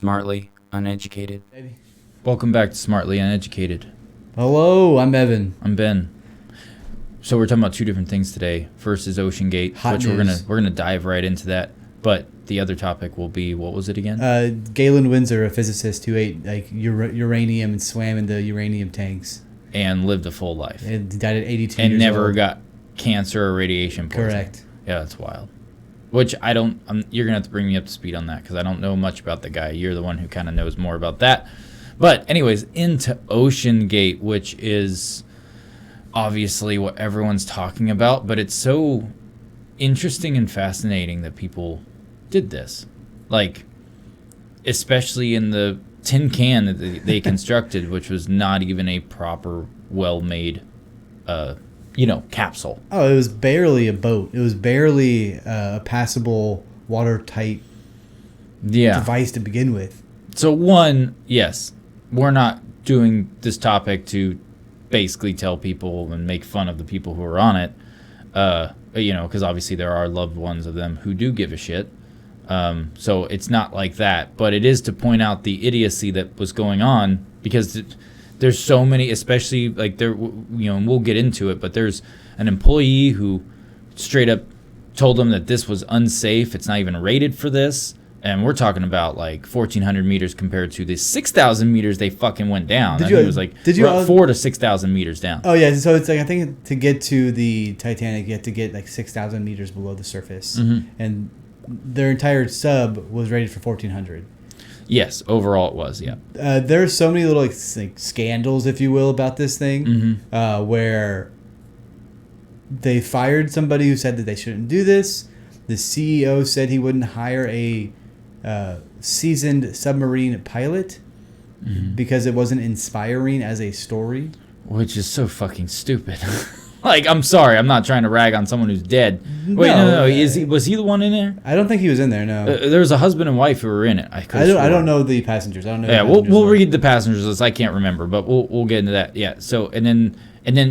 Smartly Uneducated. Welcome back to Smartly Uneducated. Hello, I'm Evan. I'm Ben. So we're talking about two different things today. First is OceanGate, which we're gonna dive right into that. But the other topic will be, what was it again? Galen Windsor, a physicist who ate uranium and swam in the uranium tanks And lived a full life. and died at 82 And years never old. got cancer or radiation poisoning. Correct. Yeah, that's wild. Which you're gonna have to bring me up to speed on that because I don't know much about the guy. You're the one who kind of knows more about that. But anyways, into OceanGate, which is obviously what everyone's talking about, but it's so interesting and fascinating that people did this. Like, especially in the tin can that they constructed, which was not even a proper, well-made, capsule. Oh, it was barely a boat. It was barely a passable, watertight device to begin with. So one, yes, we're not doing this topic to basically tell people and make fun of the people who are on it, because obviously there are loved ones of them who do give a shit. So it's not like that, but it is to point out the idiocy that was going on because there's so many, especially like there, and we'll get into it, but there's an employee who straight up told them that this was unsafe. It's not even rated for this. And we're talking about like 1,400 meters compared to the 6,000 meters they fucking went down. It was like 4 to 6,000 meters down. Oh yeah, so it's like I think to get to the Titanic, you have to get like 6,000 meters below the surface, and their entire sub was rated for 1,400. Yes, overall it was. Yeah. There are so many little like scandals, if you will, about this thing, where they fired somebody who said that they shouldn't do this. The CEO said he wouldn't hire a seasoned submarine pilot because it wasn't inspiring as a story. Which is so fucking stupid. Like, I'm sorry, I'm not trying to rag on someone who's dead. Wait, no. Was he the one in there? I don't think he was in there. No. There was a husband and wife who were in it. I don't know the passengers. I don't know. Yeah, we'll read the passengers list. I can't remember, but we'll get into that. Yeah. So and then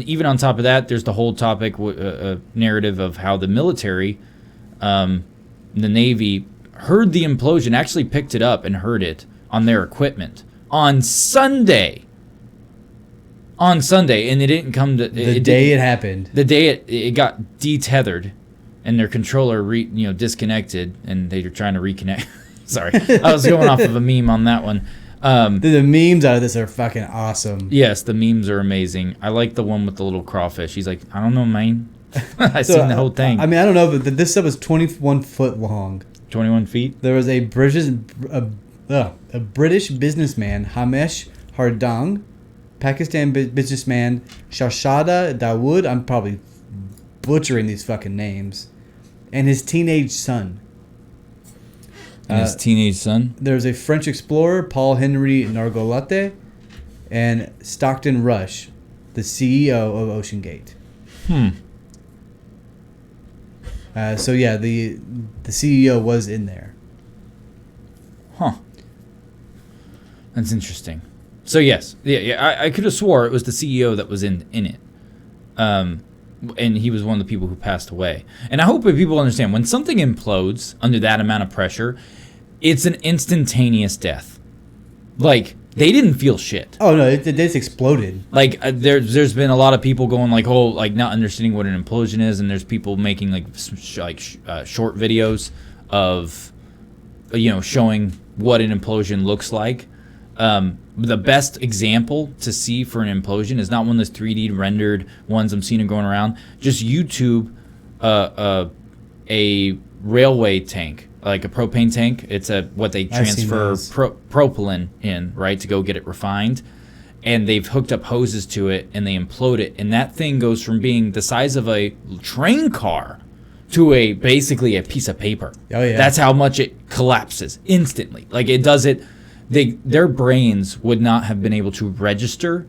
even on top of that, there's the whole topic narrative of how the military, the Navy, heard the implosion, actually picked it up and heard it on their equipment on Sunday. And it didn't come to the day it happened. The day it got detethered, and their controller disconnected, and they were trying to reconnect. Sorry, I was going off of a meme on that one. The memes out of this are fucking awesome. Yes, the memes are amazing. I like the one with the little crawfish. He's like, I don't know, man. I seen the whole thing. I mean, I don't know, but this stuff was 21 foot long. 21 feet. There was a British businessman, Hamesh Hardang, Pakistan businessman Shahzada Dawood. I'm probably butchering these fucking names, and his teenage son. There's a French explorer, Paul Henry Nargolate, and Stockton Rush, the CEO of OceanGate. So yeah, the CEO was in there. Huh. That's interesting. So yes, I could have swore it was the CEO that was in it, and he was one of the people who passed away. And I hope that people understand when something implodes under that amount of pressure, it's an instantaneous death. Like, they didn't feel shit. Oh no, it just exploded. Like there's been a lot of people going like, oh, like not understanding what an implosion is, and there's people making short videos of showing what an implosion looks like. The best example to see for an implosion is not one of those 3D rendered ones I'm seeing going around. Just YouTube a railway tank, like a propane tank. It's what they transfer propylene in, right, to go get it refined. And they've hooked up hoses to it, and they implode it. And that thing goes from being the size of a train car to basically a piece of paper. Oh, yeah. That's how much it collapses instantly. Like, it does it. Their brains would not have been able to register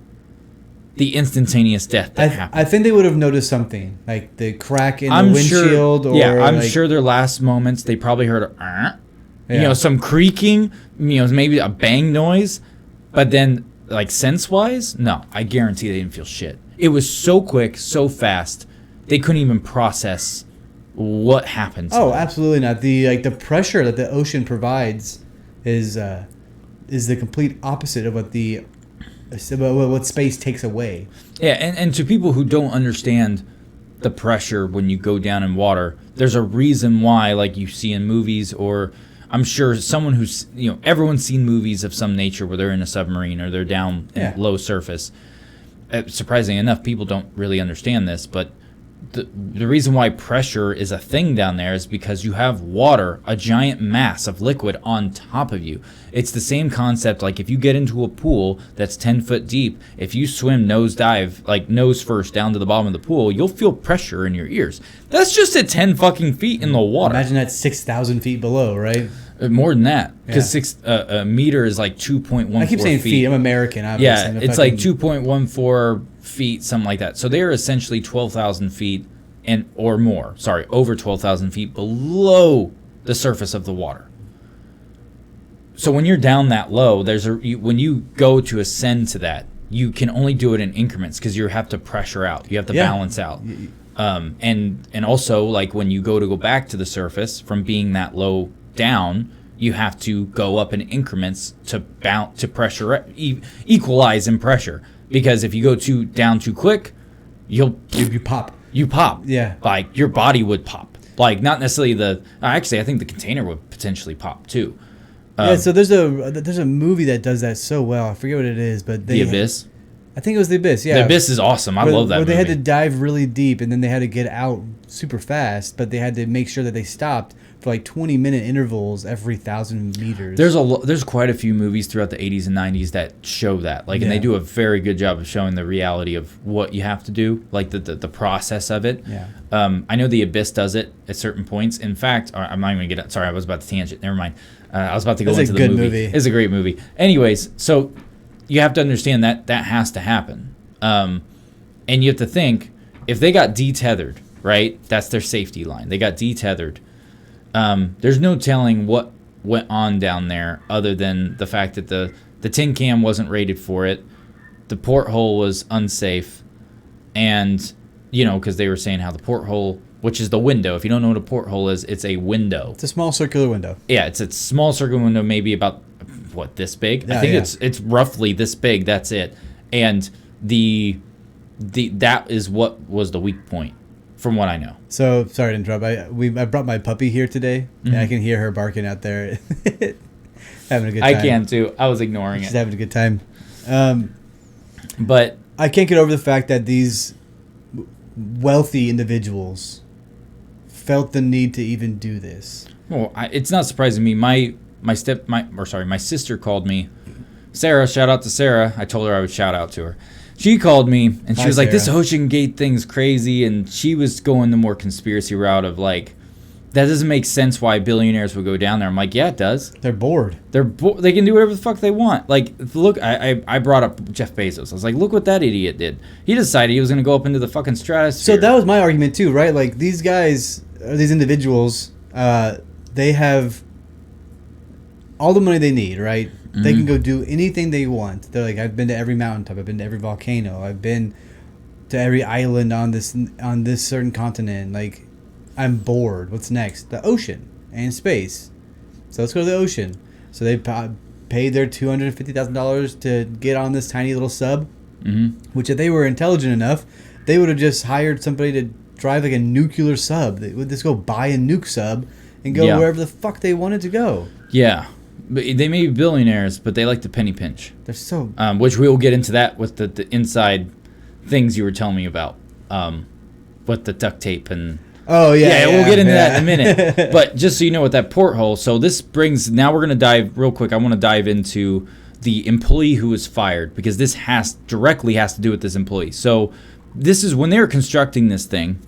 the instantaneous death that happened. I think they would have noticed something, like the crack in the windshield. I'm sure their last moments, they probably heard some creaking, maybe a bang noise. But then, like, sense-wise, no, I guarantee they didn't feel shit. It was so quick, so fast, they couldn't even process what happened to them. Absolutely not. The pressure that the ocean provides is is the complete opposite of what space takes away. Yeah, and to people who don't understand the pressure when you go down in water, there's a reason why, like you see in movies, or I'm sure someone who's, everyone's seen movies of some nature where they're in a submarine or they're down in low surface. Surprisingly enough, people don't really understand this, but the reason why pressure is a thing down there is because you have water, a giant mass of liquid on top of you. It's the same concept, like if you get into a pool that's 10 foot deep, if you swim nose dive, like nose first down to the bottom of the pool, you'll feel pressure in your ears. That's just at 10 fucking feet in the water. Imagine that 6,000 feet below, right? More than that, because a meter is like 2.14 I keep saying feet. I'm American, obviously. Yeah, it's like 2.14 feet, something like that. So they're essentially 12,000 feet or more. Sorry, over 12,000 feet below the surface of the water. So when you're down that low, when you go to ascend to that, you can only do it in increments because you have to pressure out. You have to balance out. And also, like when you go back to the surface from being that low down, you have to go up in increments to pressure equalize in pressure, because if you go down too quick, you pop. Yeah, like your body would pop, like not necessarily actually I think the container would potentially pop too. So there's a movie that does that so well. I forget what it is, but The Abyss. I think it was The Abyss. Yeah, The Abyss is awesome. I love that movie. Where they had to dive really deep and then they had to get out super fast, but they had to make sure that they stopped for like 20-minute intervals every 1,000 meters. There's quite a few movies throughout the 80s and 90s that show that, and they do a very good job of showing the reality of what you have to do, like the process of it. Yeah. I know The Abyss does it at certain points. In fact, I'm not even gonna sorry, I was about to tangent. Never mind. I was about to go into the movie. It's a great movie. Anyways, so you have to understand that has to happen, and you have to think, if they got detethered, right? That's their safety line. They got detethered. There's no telling what went on down there other than the fact that the tin can wasn't rated for it. The porthole was unsafe. And, because they were saying how the porthole, which is the window. If you don't know what a porthole is, it's a window. It's a small circular window. Yeah, it's a small circular window, maybe about, this big? I think it's roughly this big. That's it. And that is what was the weak point, from what I know. So, sorry to interrupt. I brought my puppy here today, and I can hear her barking out there. Having a good time. I can too. I was ignoring it. She's having a good time. But I can't get over the fact that these wealthy individuals felt the need to even do this. Well, it's not surprising me. My sister called me. Sarah, shout out to Sarah. I told her I would shout out to her. She called me, and she was like, this OceanGate thing's crazy, and she was going the more conspiracy route of, like, that doesn't make sense why billionaires would go down there. I'm like, yeah, it does. They're bored. They can do whatever the fuck they want. Like, look, I brought up Jeff Bezos. I was like, look what that idiot did. He decided he was going to go up into the fucking stratosphere. So that was my argument, too, right? Like, these guys, these individuals, they have all the money they need, right? Mm-hmm. They can go do anything they want. They're like, I've been to every mountaintop. I've been to every volcano. I've been to every island on this certain continent. Like, I'm bored. What's next? The ocean and space. So let's go to the ocean. So they paid their $250,000 to get on this tiny little sub, which if they were intelligent enough, they would have just hired somebody to drive like a nuclear sub. They would just go buy a nuke sub and go wherever the fuck they wanted to go. Yeah. But they may be billionaires, but they like to penny pinch. They're so... which we will get into that with the inside things you were telling me about, with the duct tape and... Oh, yeah. We'll get into that in a minute. But just so you know, with that porthole, so this brings... Now we're going to dive... Real quick, I want to dive into the employee who was fired, because this directly has to do with this employee. So this is when they were constructing this thing.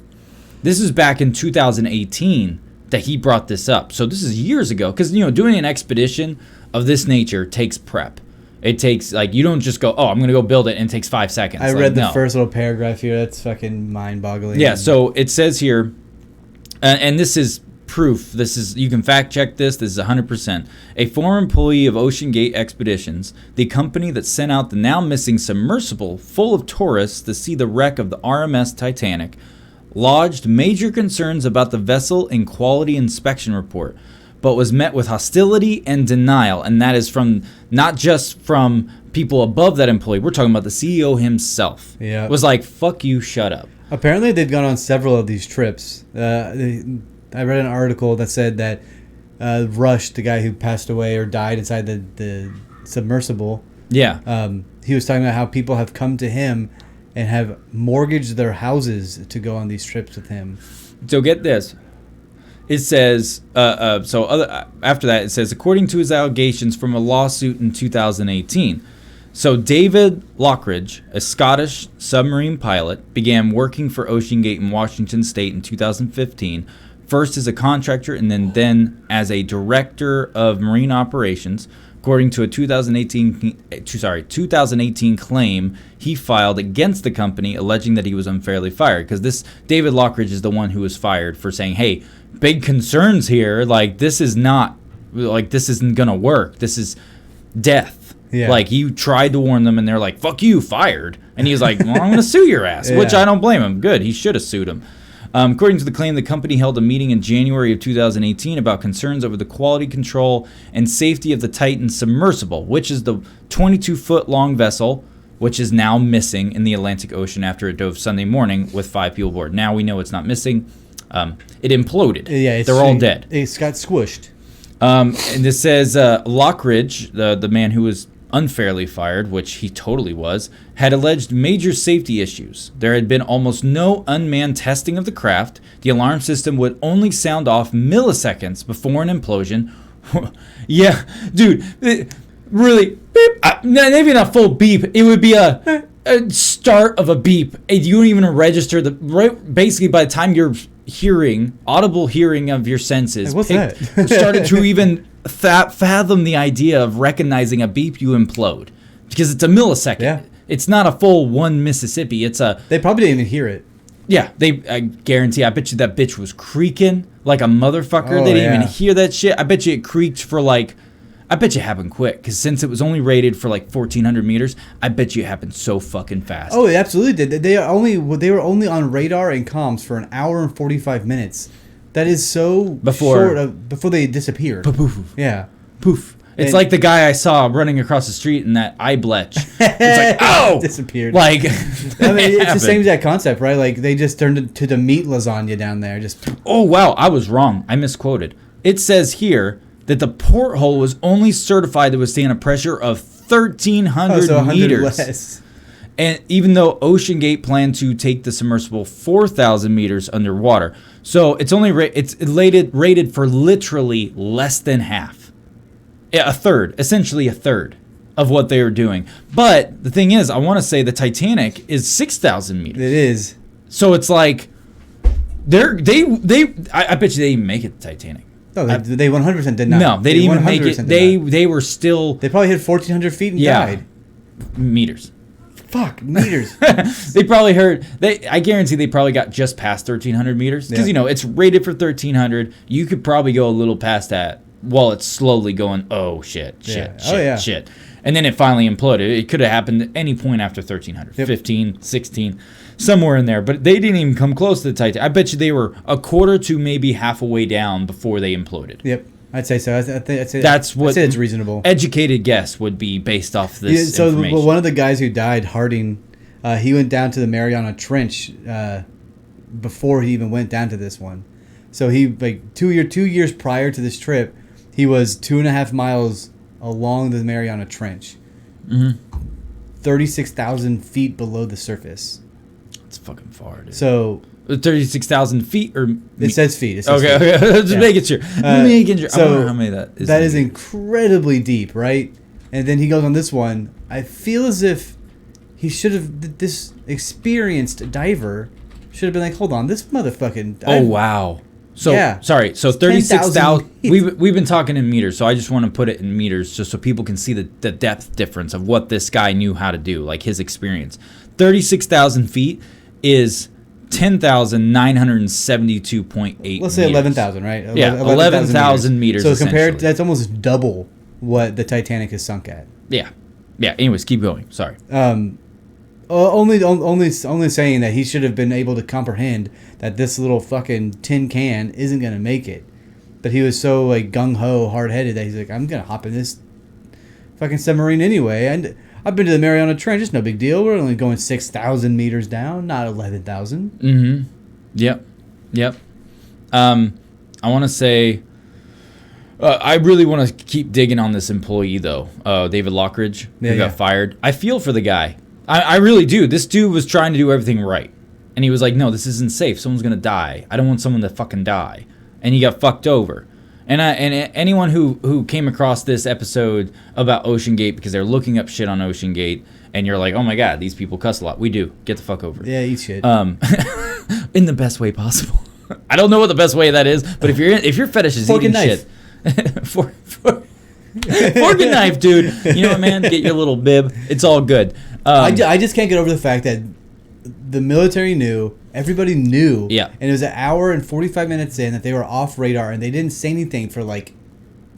This is back in 2018 that he brought this up. So this is years ago, because doing an expedition of this nature takes prep. It takes, like, you don't just go, I'm going to go build it, and it takes 5 seconds. I read the first little paragraph here. That's fucking mind-boggling. Yeah, so it says here, and this is proof. You can fact check this. This is 100%. A former employee of OceanGate Expeditions, the company that sent out the now missing submersible full of tourists to see the wreck of the RMS Titanic, lodged major concerns about the vessel in quality inspection report. but was met with hostility and denial. And that is from not just from people above that employee. We're talking about the CEO himself. Yeah. Was like, fuck you, shut up. Apparently, they've gone on several of these trips. I read an article that said that Rush, the guy who passed away or died inside the submersible, Yeah. he was talking about how people have come to him and have mortgaged their houses to go on these trips with him. So get this. It says, after that, it says, according to his allegations from a lawsuit in 2018. So David Lockridge, a Scottish submarine pilot, began working for OceanGate in Washington State in 2015, first as a contractor and then as a director of marine operations. According to a 2018 claim he filed against the company alleging that he was unfairly fired. Because this David Lockridge is the one who was fired for saying, hey, big concerns here. Like, this isn't going to work. This is death. Yeah. Like, you tried to warn them and they're like, fuck you, fired. And he's like, well, I'm going to sue your ass, which I don't blame him. Good. He should have sued him. According to the claim, the company held a meeting in January of 2018 about concerns over the quality control and safety of the Titan submersible, which is the 22-foot-long vessel, which is now missing in the Atlantic Ocean after it dove Sunday morning with 5 people aboard. Now we know it's not missing. It imploded. Yeah, they're all dead. It's got squished. And this says Lockridge, the man who was unfairly fired, which he totally was, had alleged major safety issues. There had been almost no unmanned testing of the craft. The alarm system would only sound off milliseconds before an implosion. Yeah, dude, really, beep, maybe not full beep. It would be a start of a beep. You don't even register basically by the time you're audible hearing of your senses, what's that? started to even fathom the idea of recognizing a beep, you implode because it's a millisecond. Yeah. It's not a full 1 Mississippi. It's a They probably didn't even hear it. yeah. I guarantee. I bet you that bitch was creaking like a motherfucker. Oh, They didn't yeah. even hear that shit. I bet you it creaked for like. I bet you it happened quick because since it was only rated for like 1,400 meters, I bet you it happened so fucking fast. Oh, it absolutely did. They were only on radar and comms for an hour and 45 minutes. That is so before they disappeared. Poof. Yeah. Poof. It's And- like the guy I saw running across the street in that eye bletch. It's like, oh! Disappeared. Like, I mean, it's the same exact concept, right? Like, they just turned it to the meat lasagna down there. Just oh, wow. I was wrong. I misquoted. It says here that the porthole was only certified to withstand a pressure of 1,300 so 100 meters. less. And even though OceanGate planned to take the submersible 4,000 meters underwater, so it's only rated for literally less than half, essentially a third of what they were doing. But the thing is, I want to say the Titanic is 6,000 meters. It is. So it's like I bet you they didn't make it the Titanic. No, they 100% did not. No, they didn't even make it. 100% did not. They were still They probably hit 1,400 feet and died. meters. Fuck, meters. They probably heard. I guarantee they probably got just past 1,300 meters because Yeah. it's rated for 1,300. You could probably go a little past that while it's slowly going. Oh shit, Yeah. shit, and then it finally imploded. It could have happened at any point after 1,300, Yep. 15, 16, somewhere in there. But they didn't even come close to the Titan. I bet you they were a quarter to maybe half a way down before they imploded. Yep, I'd say so. I'd say it's reasonable. Educated guess would be based off this information. One of the guys who died, Harding, he went down to the Mariana Trench before he even went down to this one. So he 2 years prior to this trip, he was 2.5 miles along the Mariana Trench, 36,000 feet below the surface. It's fucking far, dude. So 36,000 feet or it says feet. It says okay, feet. okay. Just Yeah. making sure. Making sure. I So wonder how many that is. That is incredibly deep, right? And then he goes on this one. I feel as if he should have, this experienced diver should have been like, hold on, this motherfucking. Oh wow. So Yeah. sorry. So It's 36,000. 10,000 We've been talking in meters, so I just want to put it in meters just so people can see the depth difference of what this guy knew how to do, like his experience. 36,000 feet is 10,972.8. Let's say 11,000, right? Yeah, 11,000 meters, So compared, essentially. that's almost double what the Titanic is sunk at. Yeah. Anyways, keep going. Sorry. Only saying that he should have been able to comprehend that this little fucking tin can isn't gonna make it. But he was so like gung ho, hard headed that he's like, I'm gonna hop in this fucking submarine anyway. And I've been to the Mariana Trench. It's no big deal. We're only going 6,000 meters down, not 11,000. Mm-hmm. Yep. I want to say, I really want to keep digging on this employee though, David Lockridge, who got fired. I feel for the guy. I really do. This dude was trying to do everything right, and he was like, "No, this isn't safe. Someone's gonna die. I don't want someone to fucking die." And he got fucked over. And anyone who came across this episode about OceanGate because they're looking up shit on OceanGate, and you're like, "Oh my god, these people cuss a lot." We do. Get the fuck over it. Yeah, eat shit. In the best way possible. I don't know what the best way that is, but if your fetish is eating shit, fork and knife, dude. You know what, man? Get your little bib. It's all good. I just can't get over the fact that the military knew, everybody knew, yeah, and it was an hour and 45 minutes in that they were off radar, and they didn't say anything for like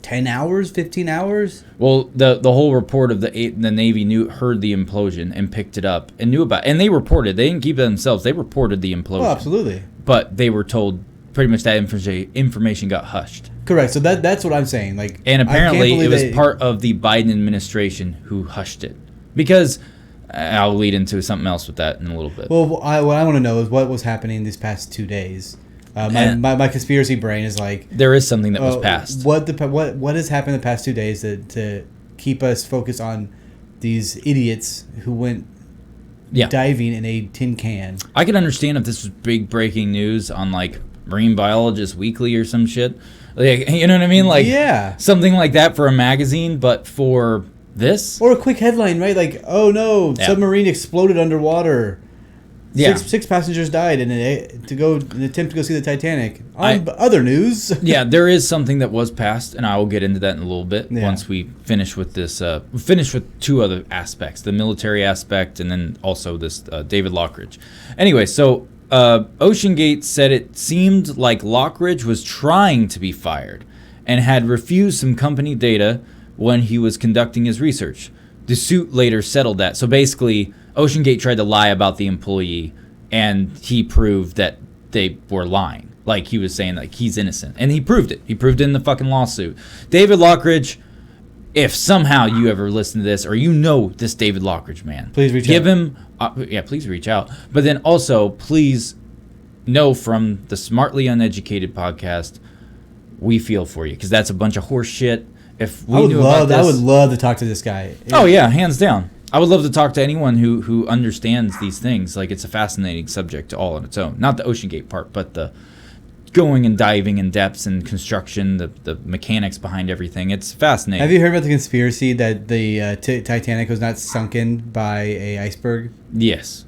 10 hours, 15 hours. Well, the whole report of the Navy heard the implosion and picked it up and knew about it. And they reported. They didn't keep it themselves. They reported the implosion. Oh, absolutely. But they were told pretty much that information got hushed. Correct. So that's what I'm saying. Like, and apparently it was part of the Biden administration who hushed it. Because I'll lead into something else with that in a little bit. Well, what I want to know is what was happening these past 2 days. My conspiracy brain is like, there is something that was passed. What has happened the past 2 days to keep us focused on these idiots who went diving in a tin can? I can understand if this was big breaking news on like Marine Biologist Weekly or some shit. Like, you know what I mean? Like, something like that for a magazine, but for this? Or a quick headline, right? Like, oh no, submarine exploded underwater. Six passengers died in an attempt to go see the Titanic. Other news. Yeah, there is something that was passed, and I will get into that in a little bit once we finish with this. Finish with two other aspects: the military aspect, and then also this David Lockridge. Anyway, so OceanGate said it seemed like Lockridge was trying to be fired and had refused some company data when he was conducting his research. The suit later settled that. So basically, OceanGate tried to lie about the employee, and he proved that they were lying. Like, he was saying, like, he's innocent. And he proved it. He proved it in the fucking lawsuit. David Lockridge, if somehow you ever listen to this, or you know this David Lockridge man, please reach out. Give him, please reach out. But then also, please know from the Smartly Uneducated podcast, we feel for you, because that's a bunch of horse shit. If we knew about this, I would love to talk to this guy. Oh yeah, hands down. I would love to talk to anyone who understands these things. Like, it's a fascinating subject all on its own. Not the OceanGate part, but the going and diving in depths and construction, the mechanics behind everything. It's fascinating. Have you heard about the conspiracy that the Titanic was not sunken by a iceberg? Yes.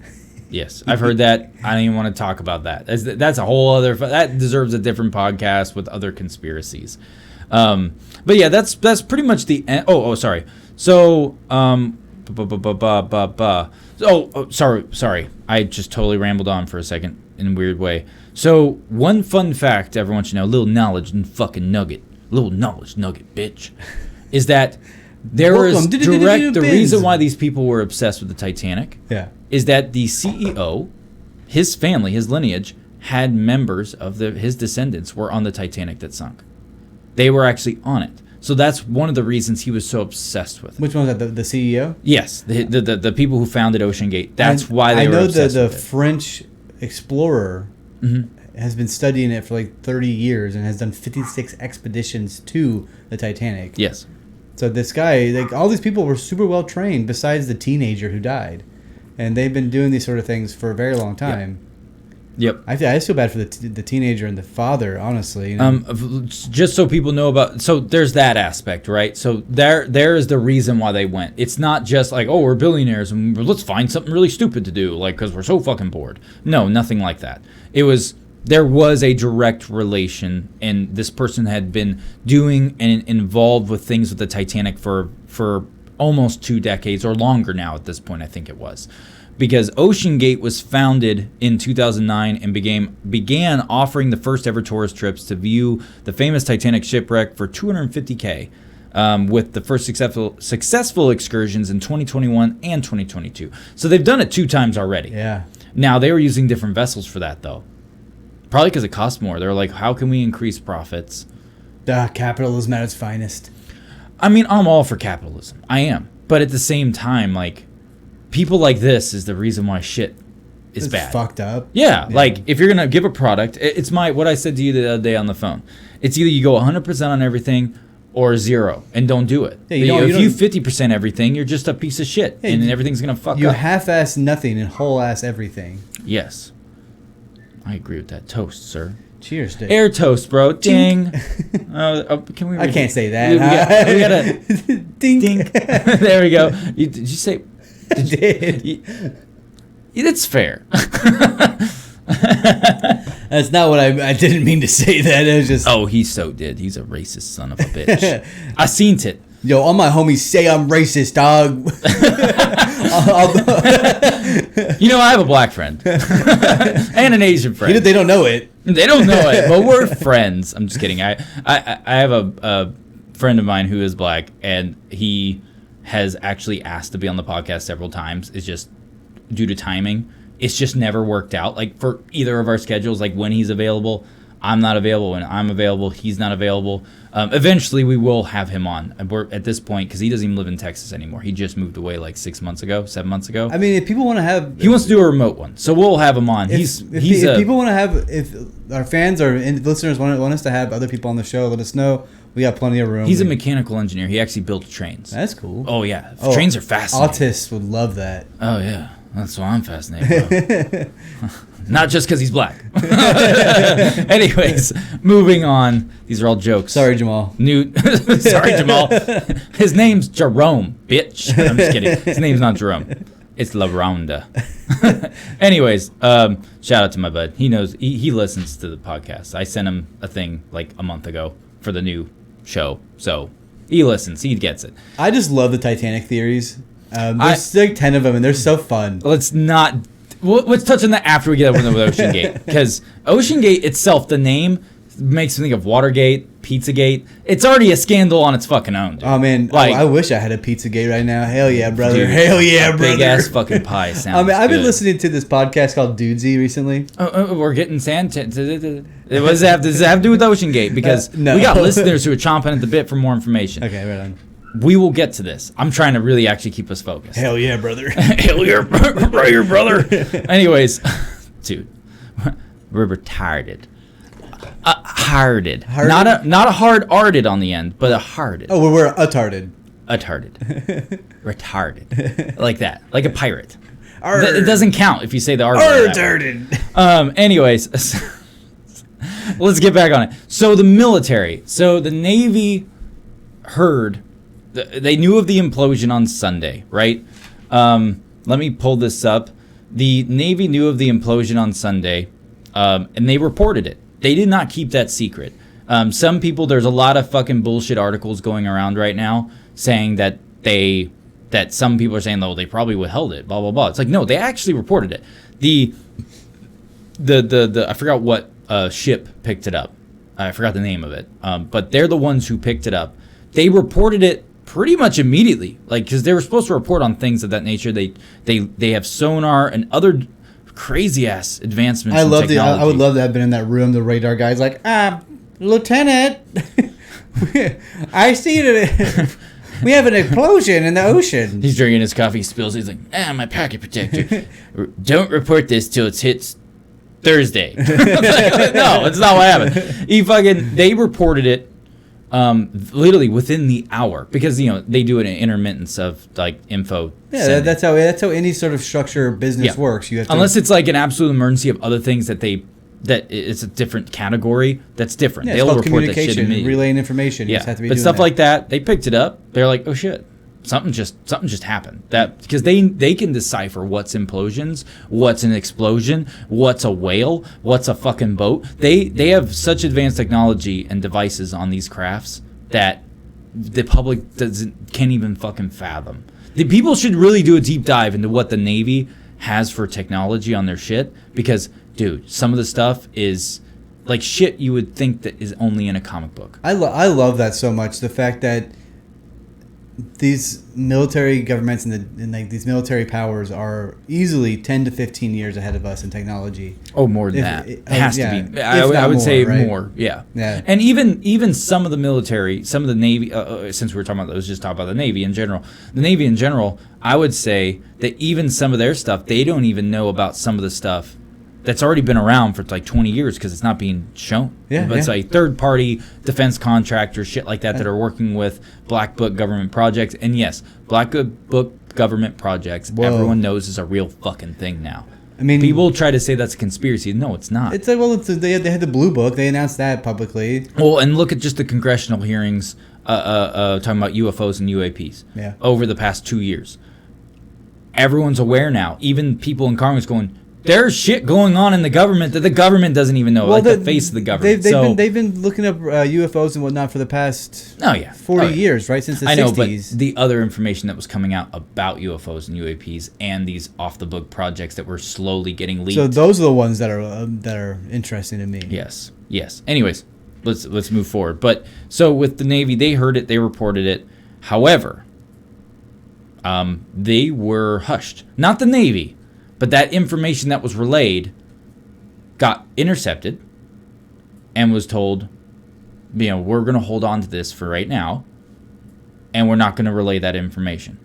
I've heard that. I don't even want to talk about that. That's a whole other. That deserves a different podcast with other conspiracies. But yeah, that's pretty much the end. Oh, sorry. So, sorry. I just totally rambled on for a second in a weird way. So, one fun fact everyone should know, a little knowledge and fucking nugget, bitch, is that there was the reason why these people were obsessed with the Titanic. Yeah. Is that the CEO, his family, his lineage, had members of his descendants were on the Titanic that sunk. They were actually on it. So that's one of the reasons he was so obsessed with it. Which one was that? The CEO? Yes, the people who founded OceanGate. That's why they were obsessed with it. I know the French explorer has been studying it for like 30 years and has done 56 expeditions to the Titanic. Yes. So this guy, like, all these people were super well trained besides the teenager who died. And they've been doing these sort of things for a very long time. Yep. I feel bad for the teenager and the father, honestly. You know? Just so people know about, so there's that aspect, right? So there is the reason why they went. It's not just like, oh, we're billionaires and let's find something really stupid to do, like, because we're so fucking bored. No, nothing like that. There was a direct relation, and this person had been doing and involved with things with the Titanic for almost 2 decades or longer now at this point, I think it was. Because OceanGate was founded in 2009 and began offering the first ever tourist trips to view the famous Titanic shipwreck for $250K, with the first successful excursions in 2021 and 2022. So they've done it 2 times already. Yeah. Now, they were using different vessels for that, though. Probably because it cost more. They're like, how can we increase profits Capitalism at its finest. I mean, I'm all for capitalism. I am. But at the same time, like, people like this is the reason why shit is It's bad. fucked up. Yeah, like, if you're going to give a product, it's what I said to you the other day on the phone. It's either you go 100% on everything or 0 and don't do it. Yeah, if you 50% everything, you're just a piece of shit, and everything's going to fuck You up. half-ass nothing and whole-ass everything. Yes. I agree with that. Toast, sir. Cheers, Dick. Air toast, bro. Ding. Can we? I can't say that. We gotta Ding. ding. There we go. Did you say? I did. It's fair. That's not what I didn't mean to say that. It was just. Oh, he so did. He's a racist son of a bitch. I seen it. Yo, all my homies say I'm racist, dog. You know, I have a black friend and an Asian friend. They don't know it. They don't know it, but we're friends. I'm just kidding. I have a friend of mine who is black, and he has actually asked to be on the podcast several times. It's just due to timing. It's just never worked out. Like, for either of our schedules, like when he's available, I'm not available. When I'm available, he's not available. Eventually, we will have him on. We're at this point, because he doesn't even live in Texas anymore. He just moved away like 7 months ago. I mean, if people want to have, He wants to do a remote one, so we'll have him on. if people want to have, if our fans or listeners want us to have other people on the show, let us know. We got plenty of room. He's a mechanical engineer. He actually built trains. That's cool. Oh yeah, trains are fascinating. Autists would love that. Oh yeah, that's why I'm fascinated, bro. Not just because he's black. Anyways, moving on. These are all jokes. Sorry, Jamal. Sorry, Jamal. His name's Jerome, bitch. I'm just kidding. His name's not Jerome. It's La Ronda. Anyways, shout out to my bud. He knows. He listens to the podcast. I sent him a thing like a month ago for the new show, so he listens. He gets it. I just love the Titanic theories. There's like 10 of them, and they're so fun. Let's touch on that after we get over with OceanGate, because OceanGate itself, the name makes me think of Watergate, Pizzagate. It's already a scandal on its fucking own, dude. Oh man, Like, I wish I had a Pizzagate right now. Hell yeah, brother. dude, Hell yeah, brother. big ass fucking pie sounds. I've been good. listening to this podcast called Dudesy recently. We're getting sand. What does that have to do with OceanGate? Because No. we got listeners who are chomping at the bit for more information. Okay, right on. We will get to this. I'm trying to really actually keep us focused. Hell yeah, brother. Hell yeah, brother. Anyways, dude, we're retarded. Hearted. Not a hard-arded on the end, but a hearted. Oh, we're attarded. Attarded. Retarded. Like that. Like a pirate. Ard. It doesn't count if you say the R word. Attarded. Anyways, let's get back on it. So the military. So the Navy heard. They knew of the implosion on Sunday, right? Let me pull this up. The Navy knew of the implosion on Sunday, and they reported it. They did not keep that secret. Some people, there's a lot of fucking bullshit articles going around right now saying that some people are saying, though, they probably withheld it, blah, blah, blah. It's like, no, they actually reported it. The I forgot what ship picked it up. I forgot the name of it. But they're the ones who picked it up. They reported it pretty much immediately, like, because they were supposed to report on things of that nature. They have sonar and other crazy ass advancements. I would love to have been in that room. The radar guy's like, Lieutenant, I see that we have an explosion in the ocean. He's drinking his coffee, spills. He's like, my pocket protector. Don't report this till it hits Thursday. No, it's not what happened. They reported it literally within the hour, because they do an intermittence of like info. Yeah, that's how any sort of structure business works. You have to, unless it's like an absolute emergency of other things that it's a different category. That's different. Yeah, They'll it's called report that shit communication, immediately. relaying information. You Yeah, just have to be but doing stuff that. like that, they picked it up. They're like, oh shit, something just happened. That because they can decipher what's implosions, what's an explosion, what's a whale, what's a fucking boat. They have such advanced technology and devices on these crafts that the public can't even fucking fathom. The people should really do a deep dive into what the Navy has for technology on their shit, because dude, some of the stuff is like shit you would think that is only in a comic book. I love that so much. The fact that these military governments and like these military powers are easily 10 to 15 years ahead of us in technology. Oh, more than that. It has to be. I would say right? more. Yeah. Yeah. And even some of the military, some of the Navy, since we were talking about, let's just talk about the Navy in general. The Navy in general, I would say that even some of their stuff, they don't even know about some of the stuff that's already been around for like 20 years because it's not being shown. Yeah, but it's like third-party defense contractors, shit like that are working with Black Book government projects. And yes, Black Book government projects, everyone knows is a real fucking thing now. I mean, people try to say that's a conspiracy. No, it's not. It's like, well, they had the Blue Book. They announced that publicly. Well, and look at just the congressional hearings talking about UFOs and UAPs over the past 2 years. Everyone's aware now. Even people in Congress going, there's shit going on in the government that the government doesn't even know, like the face of the government. They've been looking up UFOs and whatnot for the past 40 years, right? Since the 60s. I know, but the other information that was coming out about UFOs and UAPs and these off-the-book projects that were slowly getting leaked. So those are the ones that are interesting to me. Yes. Anyways, let's move forward. But so with the Navy, they heard it, they reported it. However, they were hushed. Not the Navy. But that information that was relayed got intercepted and was told, we're going to hold on to this for right now, and we're not going to relay that information.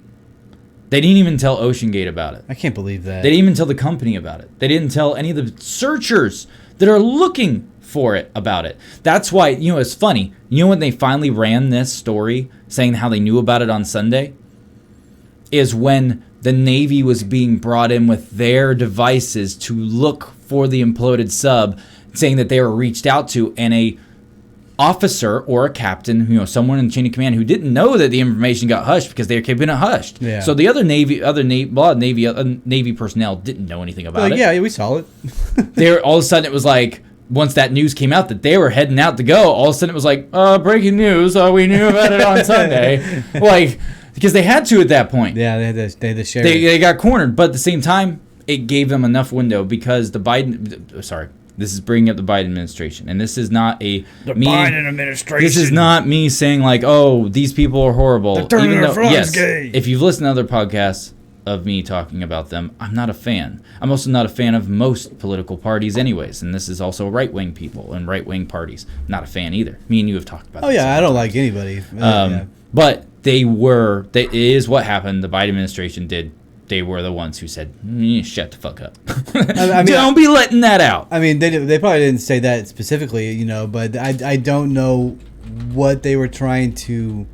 They didn't even tell OceanGate about it. I can't believe that. They didn't even tell the company about it. They didn't tell any of the searchers that are looking for it about it. That's why, it's funny. When they finally ran this story saying how they knew about it on Sunday is when the Navy was being brought in with their devices to look for the imploded sub, saying that they were reached out to, and a officer or a captain, someone in the chain of command who didn't know that the information got hushed because they were keeping it hushed. Yeah. So the other Navy personnel didn't know anything about it. Yeah, we saw it. All of a sudden it was like, once that news came out that they were heading out to go, all of a sudden it was like, breaking news. We knew about it on Sunday. Because they had to at that point. Yeah, they had to share. They got cornered, but at the same time, it gave them enough window because this is bringing up the Biden administration, and this is not Biden administration. This is not me saying like, oh, these people are horrible. They're turning their frogs gay. If you've listened to other podcasts of me talking about them, I'm not a fan. I'm also not a fan of most political parties anyways, and this is also right-wing people and right-wing parties. Not a fan either. Me and you have talked about this. I don't like anybody. But it is what happened. The Biden administration did. They were the ones who said, shut the fuck up. Don't be letting that out. I mean, they probably didn't say that specifically, but I don't know what they were trying to...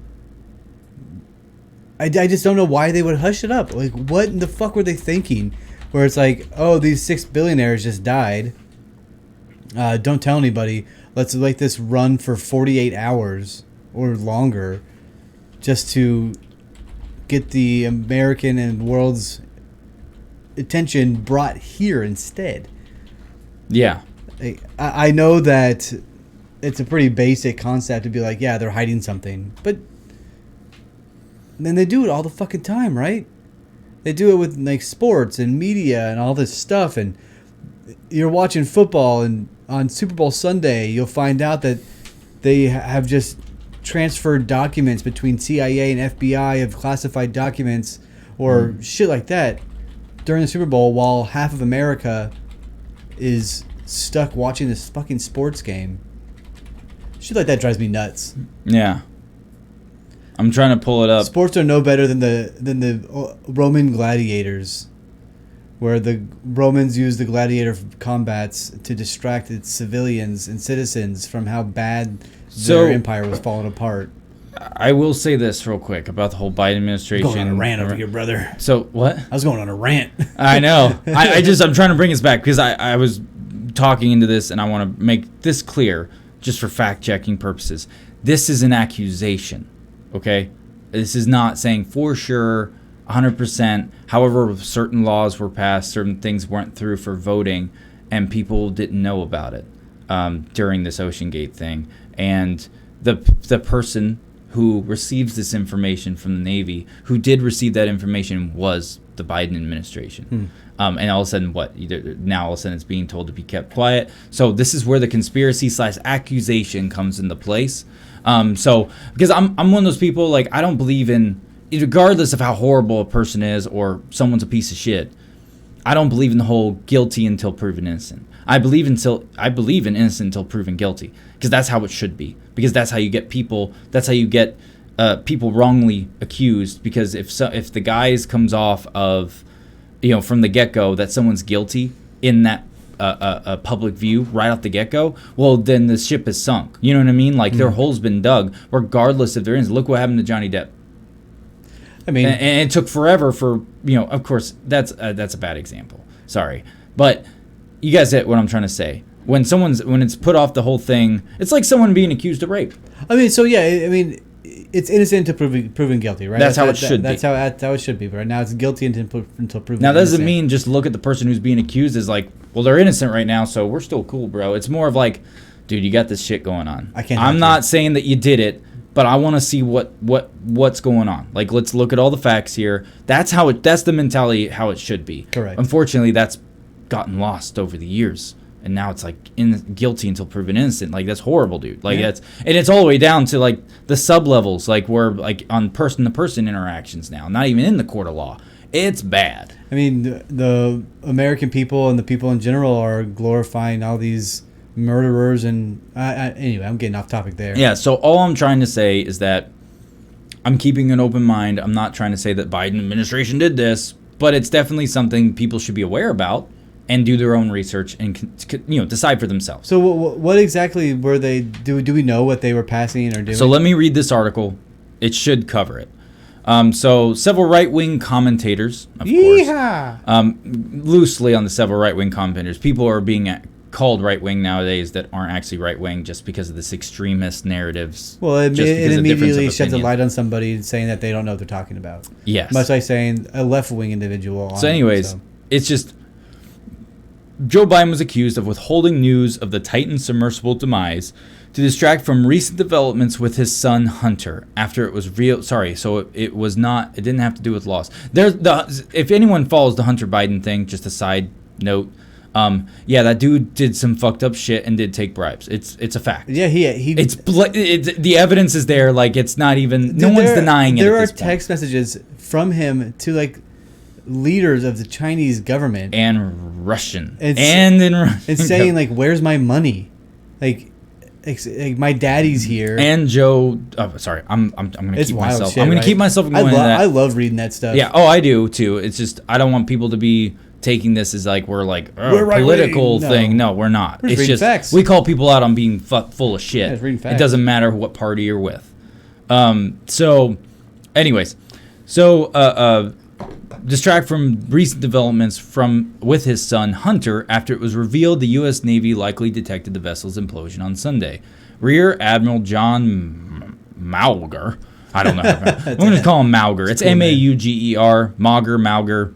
I just don't know why they would hush it up. Like, what in the fuck were they thinking? Where it's like, oh, these 6 billionaires just died. Don't tell anybody. Let's let this run for 48 hours or longer just to get the American and world's attention brought here instead. Yeah. I know that it's a pretty basic concept to be like, yeah, they're hiding something. But then they do it all the fucking time, right? They do it with like sports and media and all this stuff. And you're watching football, and on Super Bowl Sunday, you'll find out that they have just transferred documents between CIA and FBI of classified documents or shit like that during the Super Bowl while half of America is stuck watching this fucking sports game. Shit like that drives me nuts. Yeah. I'm trying to pull it up. Sports are no better than the Roman gladiators, where the Romans used the gladiator combats to distract its civilians and citizens from how bad their empire was falling apart. I will say this real quick about the whole Biden administration. Going on a rant over here, brother. So what? I was going on a rant. I know. I'm trying to bring us back because I was talking into this, and I want to make this clear just for fact checking purposes. This is an accusation, okay? This is not saying for sure 100%. However, certain laws were passed, certain things went through for voting, and people didn't know about it during this OceanGate thing. And the person who receives this information from the Navy, who did receive that information, was the Biden administration. And all of a sudden, now all of a sudden it's being told to be kept quiet. So this is where the conspiracy / accusation comes into place. Because I'm one of those people, like, I don't believe in regardless of how horrible a person is or someone's a piece of shit, I don't believe in the whole guilty until proven innocent. I believe in innocent until proven guilty, because that's how it should be. Because that's how you get people. That's how you get people wrongly accused. Because if the guise comes off of, from the get-go that someone's guilty in that public view right off the get-go, well, then the ship is sunk. You know what I mean? Like their hole's been dug, regardless if they're innocent. Look what happened to Johnny Depp. I mean, and it took forever for, of course, that's a bad example. Sorry. But you guys get what I'm trying to say. When it's put off the whole thing, it's like someone being accused of rape. I mean, so yeah, I mean, it's innocent until proven guilty, right? That's how it should be. That's how it should be. But right now it's guilty until proven innocent. Now, that doesn't mean just look at the person who's being accused as like, well, they're innocent right now, so we're still cool, bro. It's more of like, dude, you got this shit going on. I'm not saying that you did it, but I want to see what's going on. Like, let's look at all the facts here. That's the mentality how it should be. Correct. Unfortunately, that's gotten lost over the years, and now it's like guilty until proven innocent. Like, that's horrible, dude. Like, and it's all the way down to like the sub levels, like where like on person to person interactions now, not even in the court of law. It's bad. I mean, the American people and the people in general are glorifying all these murderers, and anyway, I'm getting off topic there. Yeah, so all I'm trying to say is that I'm keeping an open mind. I'm not trying to say that Biden administration did this, but it's definitely something people should be aware about and do their own research and decide for themselves. So what exactly were they do we know what they were passing or doing? So let me read this article. It should cover it. So several right-wing commentators, of course, loosely on the several right-wing commentators, people are being called right-wing nowadays that aren't actually right-wing just because of this extremist narratives. Well, it immediately sheds a light on somebody saying that they don't know what they're talking about. Yes. Much like saying a left-wing individual. So anyways, it's just Joe Biden was accused of withholding news of the Titan submersible demise to distract from recent developments with his son Hunter after it was real. Sorry, so it was not. It didn't have to do with loss. If anyone follows the Hunter Biden thing, just a side note. That dude did some fucked up shit and did take bribes. It's a fact. Yeah, he. It's the evidence is there. Like, it's not even. No one's denying it. There are text messages from him to like leaders of the Chinese government and Russian and saying like, "Where's my money?" Like my daddy's here. And Joe. Oh, sorry. I'm gonna keep myself. Shit, I'm gonna keep myself from going into that. I love reading that stuff. Yeah. Oh, I do too. It's just I don't want people to be taking this as like we're political thing. No, we're not. It's just facts. We call people out on being full of shit. Yeah, reading facts. It doesn't matter what party you're with. So, anyways, distract from recent developments with his son Hunter after it was revealed the U.S. Navy likely detected the vessel's implosion on Sunday. Rear Admiral John Mauger. I don't know. I'm going to call him Mauger. It's cool, Mauger. Mauger.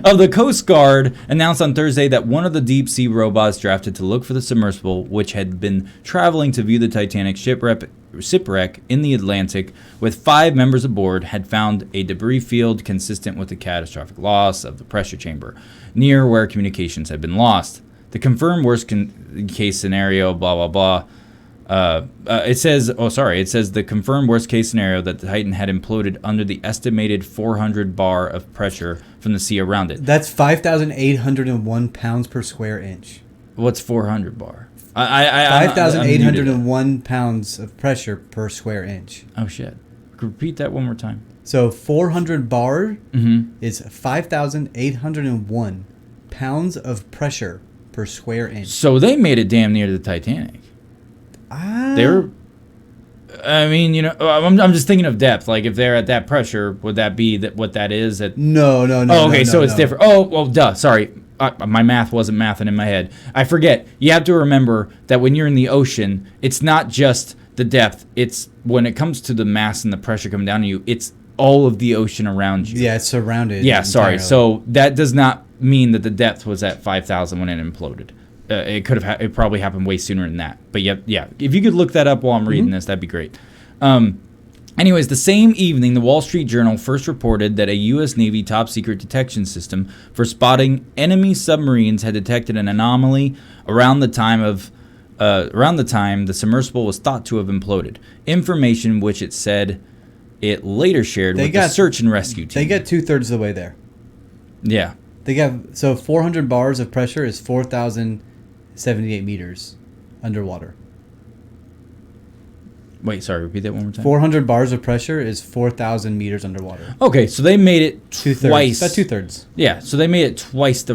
Of the Coast Guard announced on Thursday that one of the deep sea robots drafted to look for the submersible, which had been traveling to view the Titanic shipwreck in the Atlantic with 5 members aboard, had found a debris field consistent with the catastrophic loss of the pressure chamber near where communications had been lost. The confirmed worst case scenario, blah blah blah. It says the confirmed worst case scenario that the Titan had imploded under the estimated 400 bar of pressure from the sea around it. That's 5,801 pounds per square inch. What's 400 bar? 5,801 pounds of pressure per square inch. Oh shit! Repeat that one more time. So 400 bar is 5,801 pounds of pressure per square inch. So they made it damn near the Titanic. I'm just thinking of depth. Like, if they're at that pressure, would that be what that is? No. Oh, okay, so it's different. Oh, well, duh. Sorry, my math wasn't mathing in my head. I forget. You have to remember that when you're in the ocean, it's not just the depth. It's when it comes to the mass and the pressure coming down on you. It's all of the ocean around you. Yeah, it's surrounded. Yeah, sorry. So that does not mean that the depth was at 5,000 when it imploded. It could have. It probably happened way sooner than that. But yeah. If you could look that up while I'm reading this, that'd be great. Anyways, the same evening, the Wall Street Journal first reported that a U.S. Navy top-secret detection system for spotting enemy submarines had detected an anomaly around the time of around the time the submersible was thought to have imploded. Information which it said it later shared with the search and rescue team. They get 2/3 of the way there. Yeah. They got 400 bars of pressure is 4,078 meters underwater. Wait, sorry, repeat that one more time. 400 bars of pressure is 4,000 meters underwater. Okay, so they made it twice. About 2/3. Yeah, so they made it twice the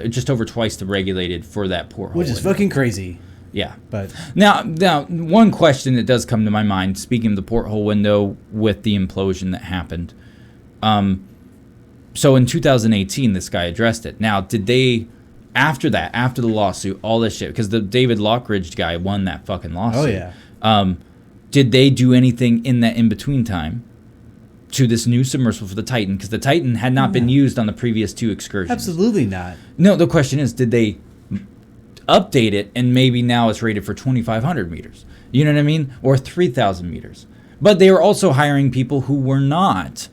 just over twice the regulated for that porthole. Which is fucking crazy. Yeah. But now, one question that does come to my mind, speaking of the porthole window with the implosion that happened. So in 2018, this guy addressed it. Now, did they, after the lawsuit, all this shit, because the David Lockridge guy won that fucking lawsuit. Oh, yeah. Did they do anything in that in-between time to this new submersible for the Titan? Because the Titan had not been used on the previous 2 excursions. Absolutely not. No, the question is, did they update it and maybe now it's rated for 2,500 meters? You know what I mean? Or 3,000 meters. But they were also hiring people who were not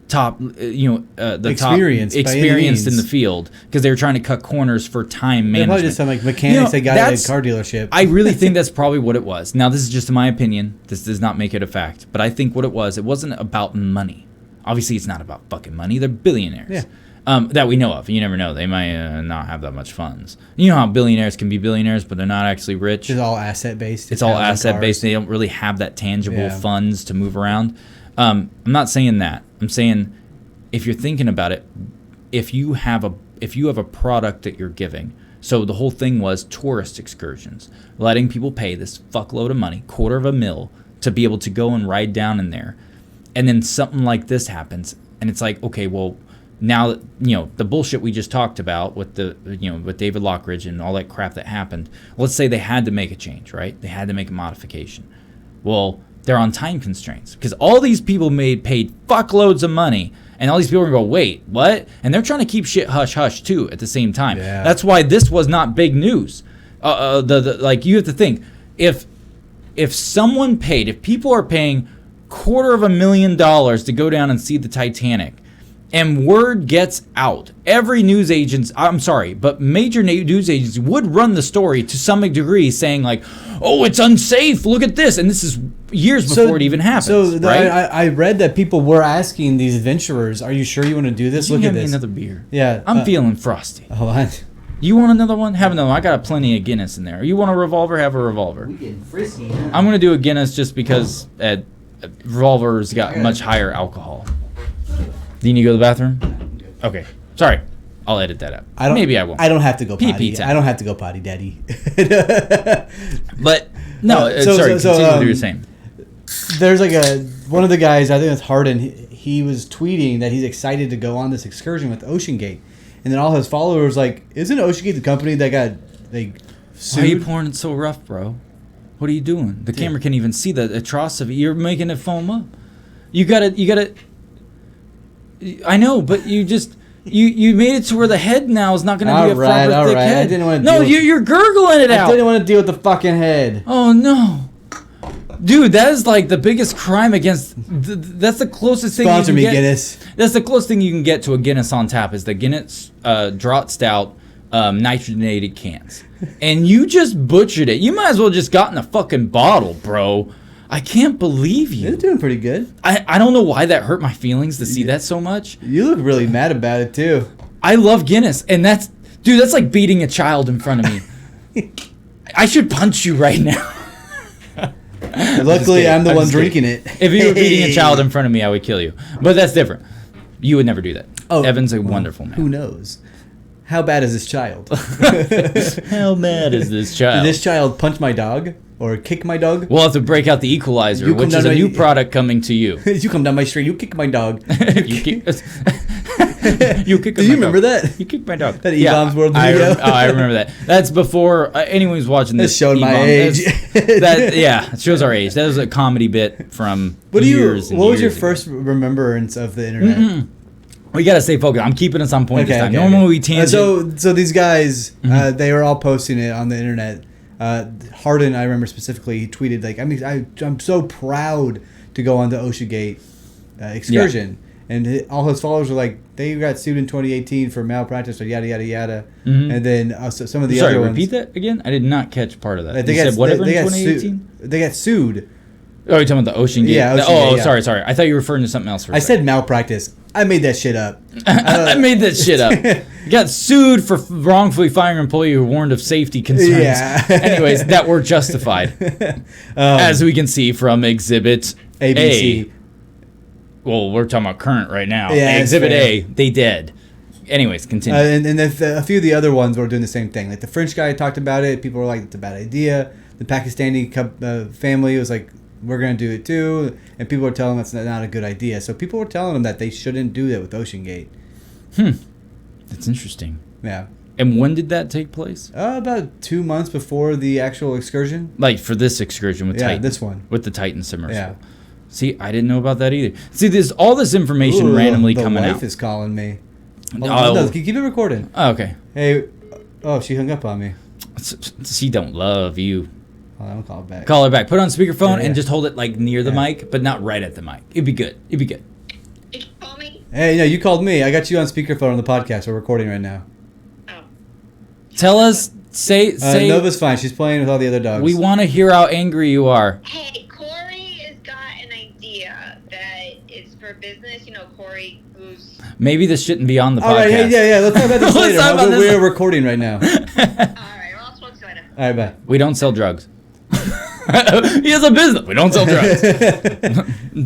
top, experienced in the field, because they were trying to cut corners for time management. Probably just some mechanics they got at a car dealership. I really think that's probably what it was. Now, this is just my opinion. This does not make it a fact, but I think what it wasn't about money. Obviously, it's not about fucking money. They're billionaires. Yeah. That we know of. You never know. They might not have that much funds. You know how billionaires can be billionaires, but they're not actually rich. It's all asset based. It's all asset based. They don't really have that tangible funds to move around. I'm not saying that. I'm saying, if you're thinking about it, if you have a product that you're giving. So the whole thing was tourist excursions, letting people pay this fuckload of money, $250,000, to be able to go and ride down in there, and then something like this happens, and it's like, okay, well, now that, the bullshit we just talked about with with David Lockridge and all that crap that happened. Let's say they had to make a change, right? They had to make a modification. Well, they're on time constraints because all these people paid fuckloads of money, and all these people are going to go, wait, what? And they're trying to keep shit hush hush too at the same time. Yeah. That's why this was not big news. Like, you have to think, if someone paid, if people are paying $250,000 to go down and see the Titanic, and word gets out, every news agent, I'm sorry, but major news agents would run the story to some degree, saying like, oh, it's unsafe, look at this. And this is years before it even happens. So right? I read that people were asking these adventurers, are you sure you want to do this? Look at this. Another beer. Yeah. I'm feeling frosty. Hold on. You want another one? Have another one. I got plenty of Guinness in there. You want a revolver? Have a revolver. We getting frisky, huh? I'm going to do a Guinness just because revolver's got much higher alcohol. Do you need to go to the bathroom? Okay. Sorry. I'll edit that out. Maybe I won't. I don't have to go potty. PP time. I don't have to go potty, daddy. But, no, continue what you were saying. There's one of the guys, I think it's Hardin, he was tweeting that he's excited to go on this excursion with OceanGate. And then all his followers isn't OceanGate the company that got sued? Why are you pouring it so rough, bro? What are you doing? The camera can't even see the atrocity. You're making it foam up. You gotta. I know, but you just you made it to where the head now is not going to be a proper thick head. I didn't want to. No, you're gurgling it out. I didn't want to deal with the fucking head. Oh no, dude, that is like the biggest crime against. That's the closest thing. Sponsor me, get. Guinness. That's the closest thing you can get to a Guinness on tap is the Guinness Draught Stout nitrogenated cans, and you just butchered it. You might as well just gotten a fucking bottle, bro. I can't believe you. You're doing pretty good. I don't know why that hurt my feelings to see that so much. You look really mad about it, too. I love Guinness, and that's like beating a child in front of me. I should punch you right now. Luckily, I'm the one drinking it. If you were beating a child in front of me, I would kill you. But that's different. You would never do that. Oh, Evan's a wonderful man. Who knows? How bad is this child? How bad is this child? Did this child punch my dog? Or kick my dog? We'll have to break out the equalizer, which is a new product coming to you. You come down my street, you kick my dog. You kick Do you remember that? You kicked my dog. That E-Bombs World video? I remember that. That's before anyone who's watching this. It showed my age. It shows our age. That was a comedy bit from years and What was your years first remembrance of the internet? We got to stay focused. I'm keeping us on point this time. Normally we tangent. So these guys, they were all posting it on the internet. Hardin, I remember specifically, he tweeted I'm so proud to go on the OceanGate excursion, And all his followers were like, they got sued in 2018 for malpractice or yada, yada, yada. And then some of the other ones. Repeat that again? I did not catch part of that. They You got, said whatever they in got 2018? They got sued. Oh, you're talking about the OceanGate? Yeah, OceanGate, yeah. Sorry. I thought you were referring to something else for a I second. said malpractice. I made that shit up. I made that shit up. You got sued for wrongfully firing an employee who warned of safety concerns. Yeah. Anyways, that were justified. As we can see from Exhibit ABC. A. Well, we're talking about current right now. Yeah, Exhibit that's fair. A, they dead. Anyways, continue. And then a few of the other ones were doing the same thing. Like the French guy talked about it. People were like, it's a bad idea. The Pakistani family was like, we're going to do it too. And people were telling them that's not a good idea. So people were telling them that they shouldn't do that with OceanGate. That's interesting. Yeah. And when did that take place? About 2 months before the actual excursion. Like for this excursion with Yeah, Titan. this one. With the Titan Submersible. Yeah. See, I didn't know about that either. See, there's all this information randomly coming The out. wife is calling me. Oh. No, keep it recording. Oh, okay. Hey. Oh, she hung up on me. She don't love you. Oh, I'm call back. Call her back. Put it on speakerphone Yeah. and just hold it like near the mic, but not right at the mic. It'd be good. It'd be good. Did you call me? Hey, no, you called me. I got you on speakerphone on the podcast. We're recording right now. Oh. Tell us. Say. Nova's fine. She's playing with all the other dogs. We want to hear how angry you are. Hey, Corey has got an idea that is for business. You know, Corey, who's... Maybe this shouldn't be on the podcast. All right, hey, yeah. Let's talk about this Let's later. talk about this We're recording right now. All right, well, I'll talk to you later. All right, bye. We don't sell drugs. He has a business. We don't sell drugs.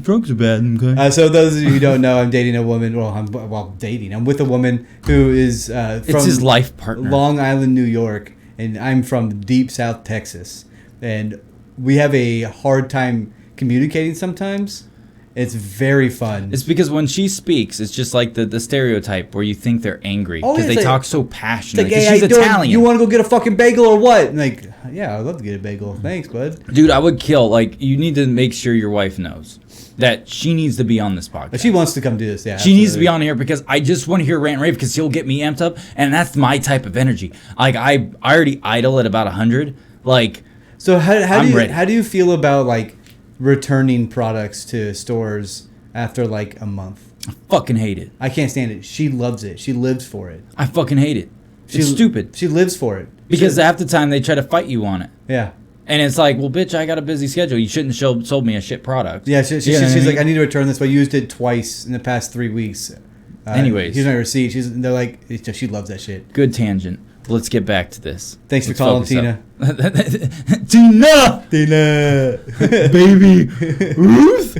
Drugs are bad. Okay. So those of you who don't know, I'm dating a woman. I'm with a woman who is from It's his life partner. Long Island, New York, and I'm from deep South Texas, and we have a hard time communicating sometimes. It's very fun. It's because when she speaks, it's just like the stereotype where you think they're angry Oh, because it's they like- talk so It's passionately. like, 'Cause hey, she's how you doing? Italian. You want to go get a fucking bagel or what? And like, yeah, I'd love to get a bagel. Thanks, bud. Dude, I would kill. Like, you need to make sure your wife knows that she needs to be on this podcast. But she wants to come do this. Yeah, She needs to be absolutely. on here because I just want to hear rant and rave because she'll get me amped up, and that's my type of energy. Like I already idle at about 100. Like, So I'm ready. how do you feel about like returning products to stores after like a month? I fucking hate it. I can't stand it. She loves it. She lives for it. I fucking hate it. She, It's stupid She lives for it. because half the time they try to fight you on it, Yeah. and it's like, well, bitch, I got a busy schedule. You shouldn't have sold me a shit product. Yeah, You know what she's I mean? like, I need to return this, but I used it twice in the past 3 weeks. Anyways. here's my receipt. They're like, she loves that shit. Good tangent. Let's get back to this. Thanks Let's for calling, focus Tina. up. Tina! Tina, Baby Ruth.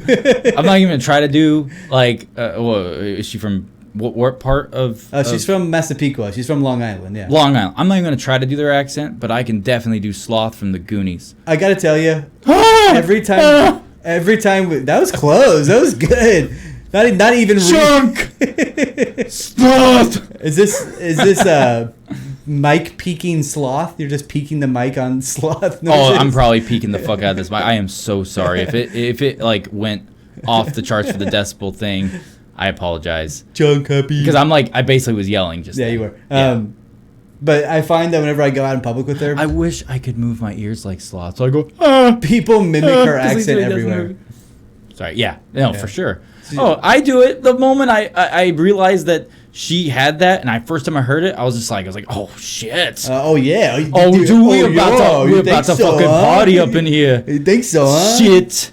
I'm not even gonna try to do like. Is she from what part of? she's from Massapequa. She's from Long Island. Yeah. Long Island. I'm not even gonna try to do their accent, but I can definitely do Sloth from the Goonies. I gotta tell you, every time that was close. That was good. Not even Chunk. Sloth. Is this mic peeking Sloth? You're just peeking the mic on Sloth. No Oh, shit. I'm probably peeking the fuck out of this. I am so sorry if it like went off the charts for the decibel thing. I apologize Chunk happy. because I basically was yelling just. Yeah, then. you were. Yeah. But I find that whenever I go out in public with her, I wish I could move my ears like Sloth. So I go. people mimic her 'cause accent he doesn't everywhere. move. Sorry. Yeah. No, Yeah. for sure. Oh, I do it the moment I realized that she had that, and first time I heard it, I was like, oh shit. Oh yeah. Dude, we're about you to think so, fucking huh? party up in here. You think so, huh? Shit.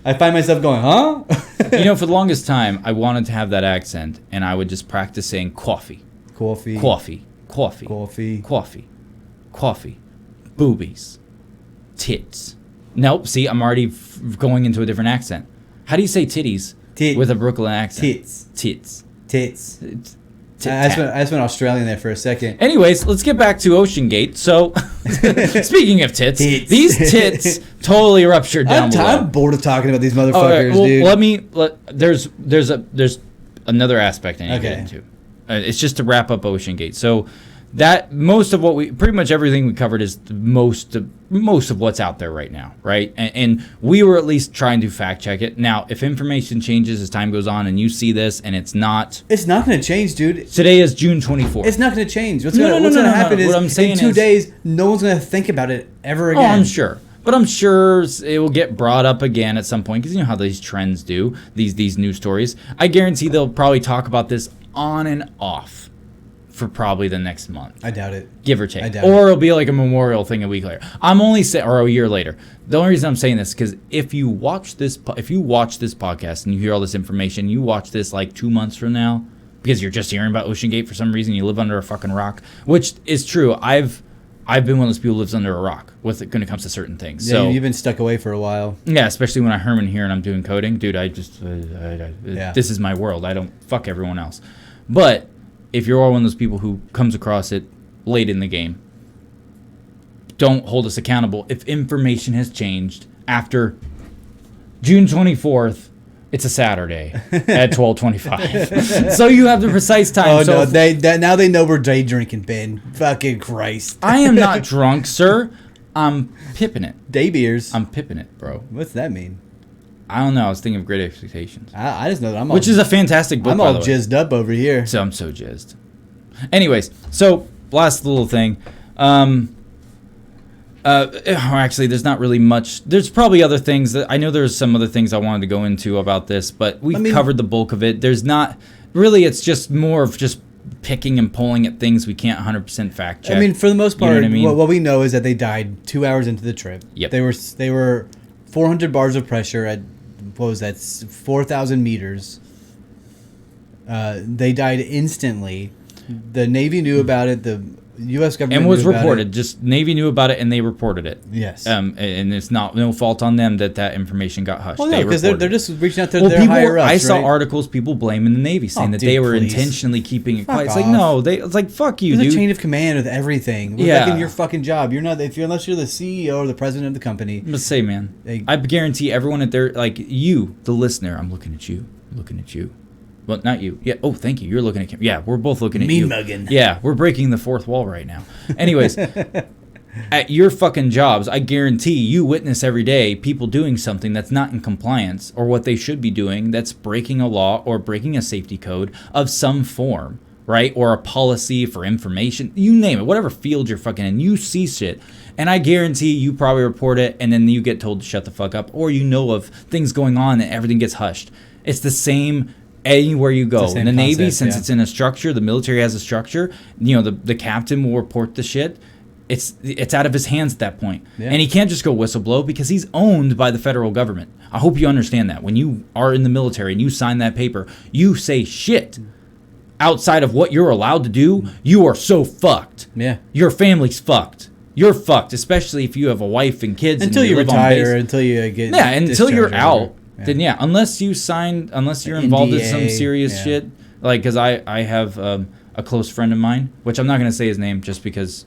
I find myself going, huh? You know, for the longest time, I wanted to have that accent, and I would just practice saying coffee, Coffee. coffee, coffee, Coffee. coffee, coffee, boobies, tits. Nope. See, I'm already going into a different accent. How do you say titties with a Brooklyn accent? Tits. Tits. Tits. Tit I tat. just went Australian there for a second. Anyways, let's get back to OceanGate. So, speaking of tits, Tits. these tits totally ruptured down below. I'm bored of talking about these motherfuckers, All right, well, dude. there's another aspect I need to get Okay. into. It's just to wrap up OceanGate. So that pretty much everything we covered is most of what's out there right now, right? And we were at least trying to fact check it. Now, if information changes as time goes on and you see this and it's not, It's not going to change, dude. today is June 24th. It's not going to change. What's No, going no, to no, no, happen no. is What I'm saying in 2 is- days, no one's going to think about it ever Oh, again. I'm sure. But I'm sure it will get brought up again at some point because you know how these trends do, these news stories. I guarantee they'll probably talk about this on and off for probably the next month. I doubt it. Give or take. I doubt or it. it'll be like a memorial thing a week later. I'm only saying, or a year later. The only reason I'm saying this is because if you watch this podcast and you hear all this information, you watch this like 2 months from now because you're just hearing about OceanGate for some reason, you live under a fucking rock, which is true. I've been one of those people who lives under a rock when it comes to certain things. Yeah, So you've been stuck away for a while. yeah, especially when I Herman here and I'm doing coding, dude. I just this is my world. I don't fuck everyone else. But if you're one of those people who comes across it late in the game, don't hold us accountable if information has changed after June 24th. It's a Saturday at 12:25. So you have the precise time. Oh so no, now they know we're day drinking, Ben. Fucking Christ. I am not drunk, sir. I'm pipping it. Day beers. I'm pipping it, bro. What's that mean? I don't know. I was thinking of Great Expectations, I just know that which is a fantastic book. I'm by all the way. jizzed up over here. So I'm so jizzed. Anyways, so last little thing. Actually, there's not really much. There's probably other things that I know. There's some other things I wanted to go into about this, but we've covered the bulk of it. There's not really. It's just more of just picking and pulling at things we can't 100% fact check. I mean, for the most part, You know what I mean? what we know is that they died 2 hours into the trip. Yep. They were 400 bars of pressure at, what was that, 4,000 meters. They died instantly. The Navy knew about it. The U.S. government and was knew about reported. it. Just Navy knew about it and they reported it. Yes. And it's no fault on them that information got hushed. Well, no, because they're just reaching out to well, their people, higher ups, I saw right? articles, people blaming the Navy, saying that dude, they were please. intentionally keeping it Fuck quiet. It's like, off. no, it's like, fuck you, There's dude. a chain of command with everything. Yeah. Like in your fucking job. You're not unless you're the CEO or the president of the company. I'm gonna say, man, They- I guarantee everyone at their, like you, the listener, I'm looking at you. Well, not you. Yeah. Oh, thank you. You're looking at Kim. Yeah, we're both looking at you. Mean mugging. Yeah, we're breaking the fourth wall right now. Anyways, at your fucking jobs, I guarantee you witness every day people doing something that's not in compliance or what they should be doing, that's breaking a law or breaking a safety code of some form, right? Or a policy for information. You name it. Whatever field you're fucking in, you see shit. And I guarantee you probably report it and then you get told to shut the fuck up, or you know of things going on and everything gets hushed. It's the same anywhere you go. same In the Navy, concept, since yeah. it's in a structure, the military has a structure, you know, the captain will report the shit. It's out of his hands at that point. Yeah. And he can't just go whistleblow because he's owned by the federal government. I hope you understand that. When you are in the military and you sign that paper, you say shit outside of what you're allowed to do, you are so fucked. Yeah. Your family's fucked. You're fucked, especially if you have a wife and kids. Until and you live on base. retire, until you get Yeah, until you're discharged or out, whatever. then yeah, unless you're involved in some NDA, serious yeah. shit. Like, because I have a close friend of mine, which I'm not going to say his name just because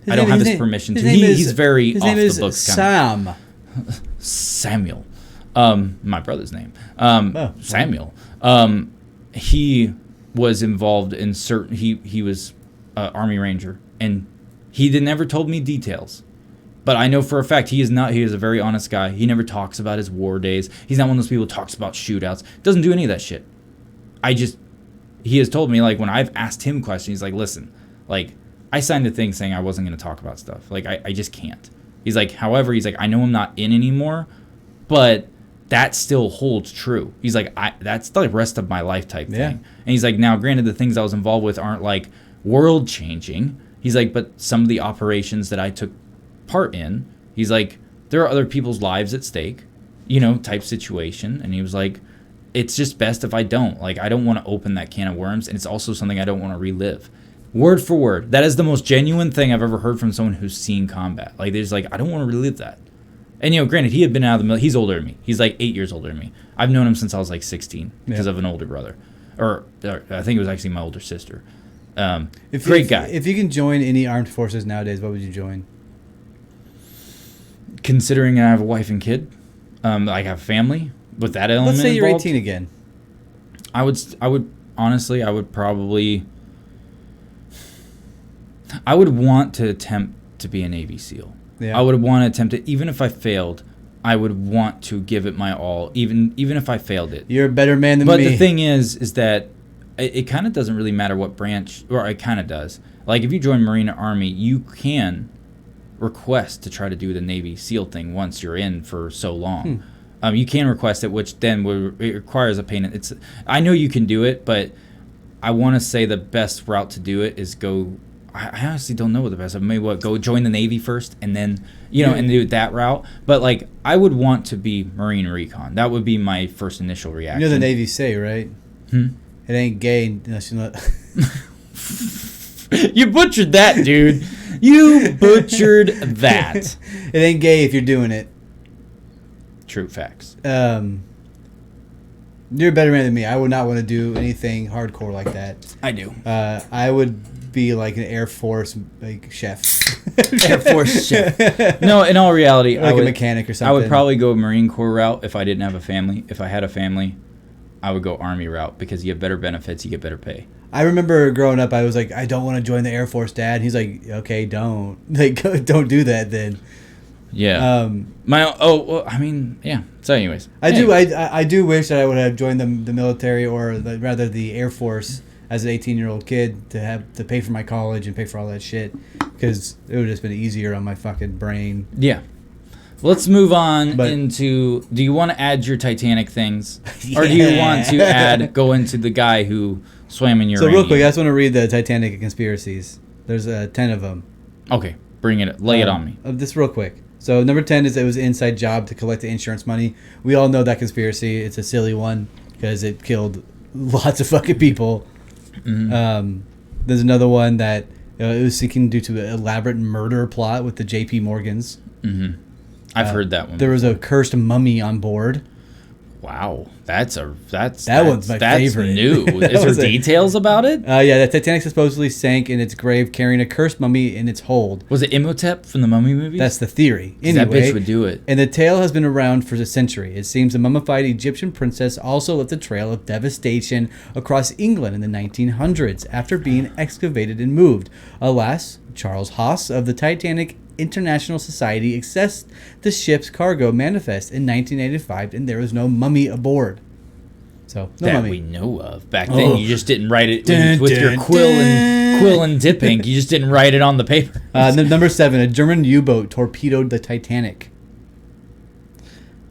I don't have his permission to. He's very off the books kind of. Sam. Samuel. My brother's name. Oh. Samuel. He was involved in certain. He was Army Ranger, and he never told me details. But I know for a fact he is not. He is a very honest guy. He never talks about his war days. He's not one of those people who talks about shootouts. Doesn't do any of that shit. He has told me, like, when I've asked him questions, he's like, listen, like, I signed a thing saying I wasn't going to talk about stuff. Like, I just can't. He's like, however, he's like, I know I'm not in anymore, but that still holds true. He's like, that's the rest of my life type Yeah. thing. And he's like, now, granted, the things I was involved with aren't, like, world changing. He's like, but some of the operations that I took part in, he's like, there are other people's lives at stake, you know, type situation. And he was like, it's just best if I don't. Like, I don't want to open that can of worms, and it's also something I don't want to relive. Word for word. That is the most genuine thing I've ever heard from someone who's seen combat. Like, they're just like, I don't want to relive that. And, you know, granted, he had been out of the military. He's older than me. He's like 8 years older than me. I've known him since I was like 16 because of an older brother. Or I think it was actually my older sister. Great guy. If you can join any armed forces nowadays, what would you join? Considering I have a wife and kid, I have a family with that element Let's say you're involved, 18 again. I would honestly, I would want to attempt to be a Navy SEAL. Yeah. I would want to attempt it, even if I failed. I would want to give it my all, even if I failed it. You're a better man than But me. the thing is that it kind of doesn't really matter what branch, or it kind of does. Like, if you join Marine or Army, you can request to try to do the Navy SEAL thing once you're in for so long. You can request it, which then it requires a payment. I know you can do it, but I want to say the best route to do it is go. I honestly don't know what the best. Maybe go join the Navy first, and then and do that route. But like, I would want to be Marine Recon. That would be my first initial reaction. You know the Navy say, right? It ain't gay unless you not. You butchered that, dude. You butchered that. It ain't gay if you're doing it. True facts. You're a better man than me. I would not want to do anything hardcore like that. I do. I would be like an Air Force chef. Air Force chef. No, in all reality, like a mechanic or something. I would probably go Marine Corps route if I didn't have a family. If I had a family, I would go Army route because you have better benefits, you get better pay. I remember growing up, I was like, I don't want to join the Air Force, Dad. He's like, okay, don't. Like, don't do that then. Yeah. So anyways. I do wish that I would have joined the military, or rather the Air Force, as an 18-year-old kid, to have to pay for my college and pay for all that shit, because it would have just been easier on my fucking brain. Yeah. Let's move on into. Do you want to add your Titanic things, or do you want to go into the guy who swam in uranium? So real quick, I just want to read the Titanic conspiracies. There's 10 of them. Okay, bring it. Lay it on me. This real quick. So number 10 is it was an inside job to collect the insurance money. We all know that conspiracy. It's a silly one because it killed lots of fucking people. Mm-hmm. There's another one that it was seeking due to an elaborate murder plot with the J.P. Morgans. Mm-hmm. I've heard that one. There was a cursed mummy on board. Wow, that's one's my favorite. New. Is there details about it? Yeah, the Titanic supposedly sank in its grave carrying a cursed mummy in its hold. Was it Imhotep from the Mummy movies? That's the theory. Anyway, that bitch would do it. And the tale has been around for a century. It seems the mummified Egyptian princess also left a trail of devastation across England in the 1900s after being excavated and moved. Alas, Charles Haas of the Titanic International Society accessed the ship's cargo manifest in 1985, and there was no mummy aboard. So, no that mummy. We know of. Back then, you just didn't write it with your quill and dip ink. You just didn't write it on the paper. Number 7, a German U-boat torpedoed the Titanic.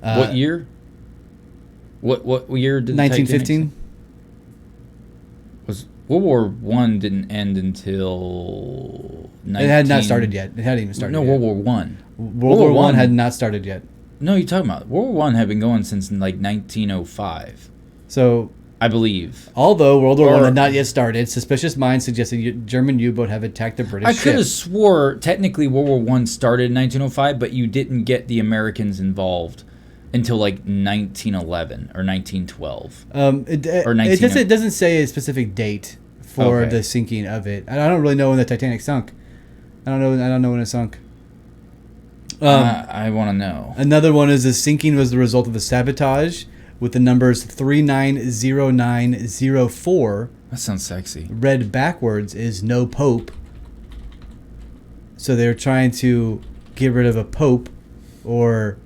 What year? What year did the 1915? Was World War One didn't end until 19... It had not started yet. It hadn't even started yet. World War One. World War One had not started yet. No, you're talking about World War One had been going since like 1905. So, I believe. Although World War One had not yet started, suspicious minds suggest a German U-boat have attacked the British ship. I could have swore technically World War One started in 1905, but you didn't get the Americans involved until like 1911 or 1912. It doesn't say a specific date for the sinking of it. I don't really know when the Titanic sunk. I don't know when it sunk. I want to know. Another one is the sinking was the result of a sabotage with the numbers 390904. That sounds sexy. Read backwards is no pope. So they're trying to get rid of a pope or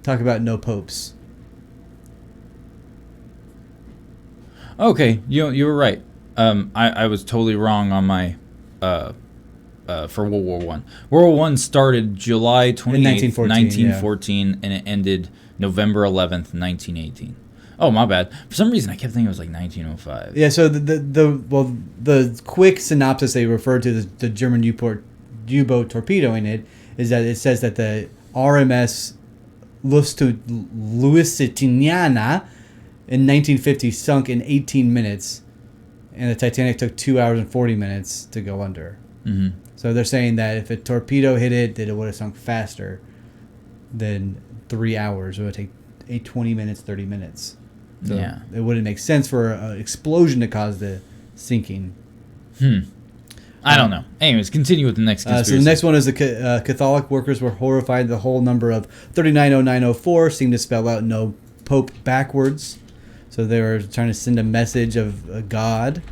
talk about no popes. Okay, you were right. I was totally wrong on my for World War One. World War One started July 28th, 1914, and it ended November 11th, 1918. Oh, my bad. For some reason, I kept thinking it was like 1905. Yeah. So the quick synopsis they referred to the German U-boat torpedoing it is that it says that the RMS Lusitaniana in 1950 sunk in 18 minutes, and the Titanic took 2 hours and 40 minutes to go under. Mm-hmm. So they're saying that if a torpedo hit it, that it would have sunk faster than 3 hours. It would take 20 minutes, 30 minutes. So it wouldn't make sense for an explosion to cause the sinking. I don't know. Anyways, continue with the next conspiracy. So the next one is the Catholic workers were horrified. The whole number of 390904 seemed to spell out no pope backwards. So they were trying to send a message of God.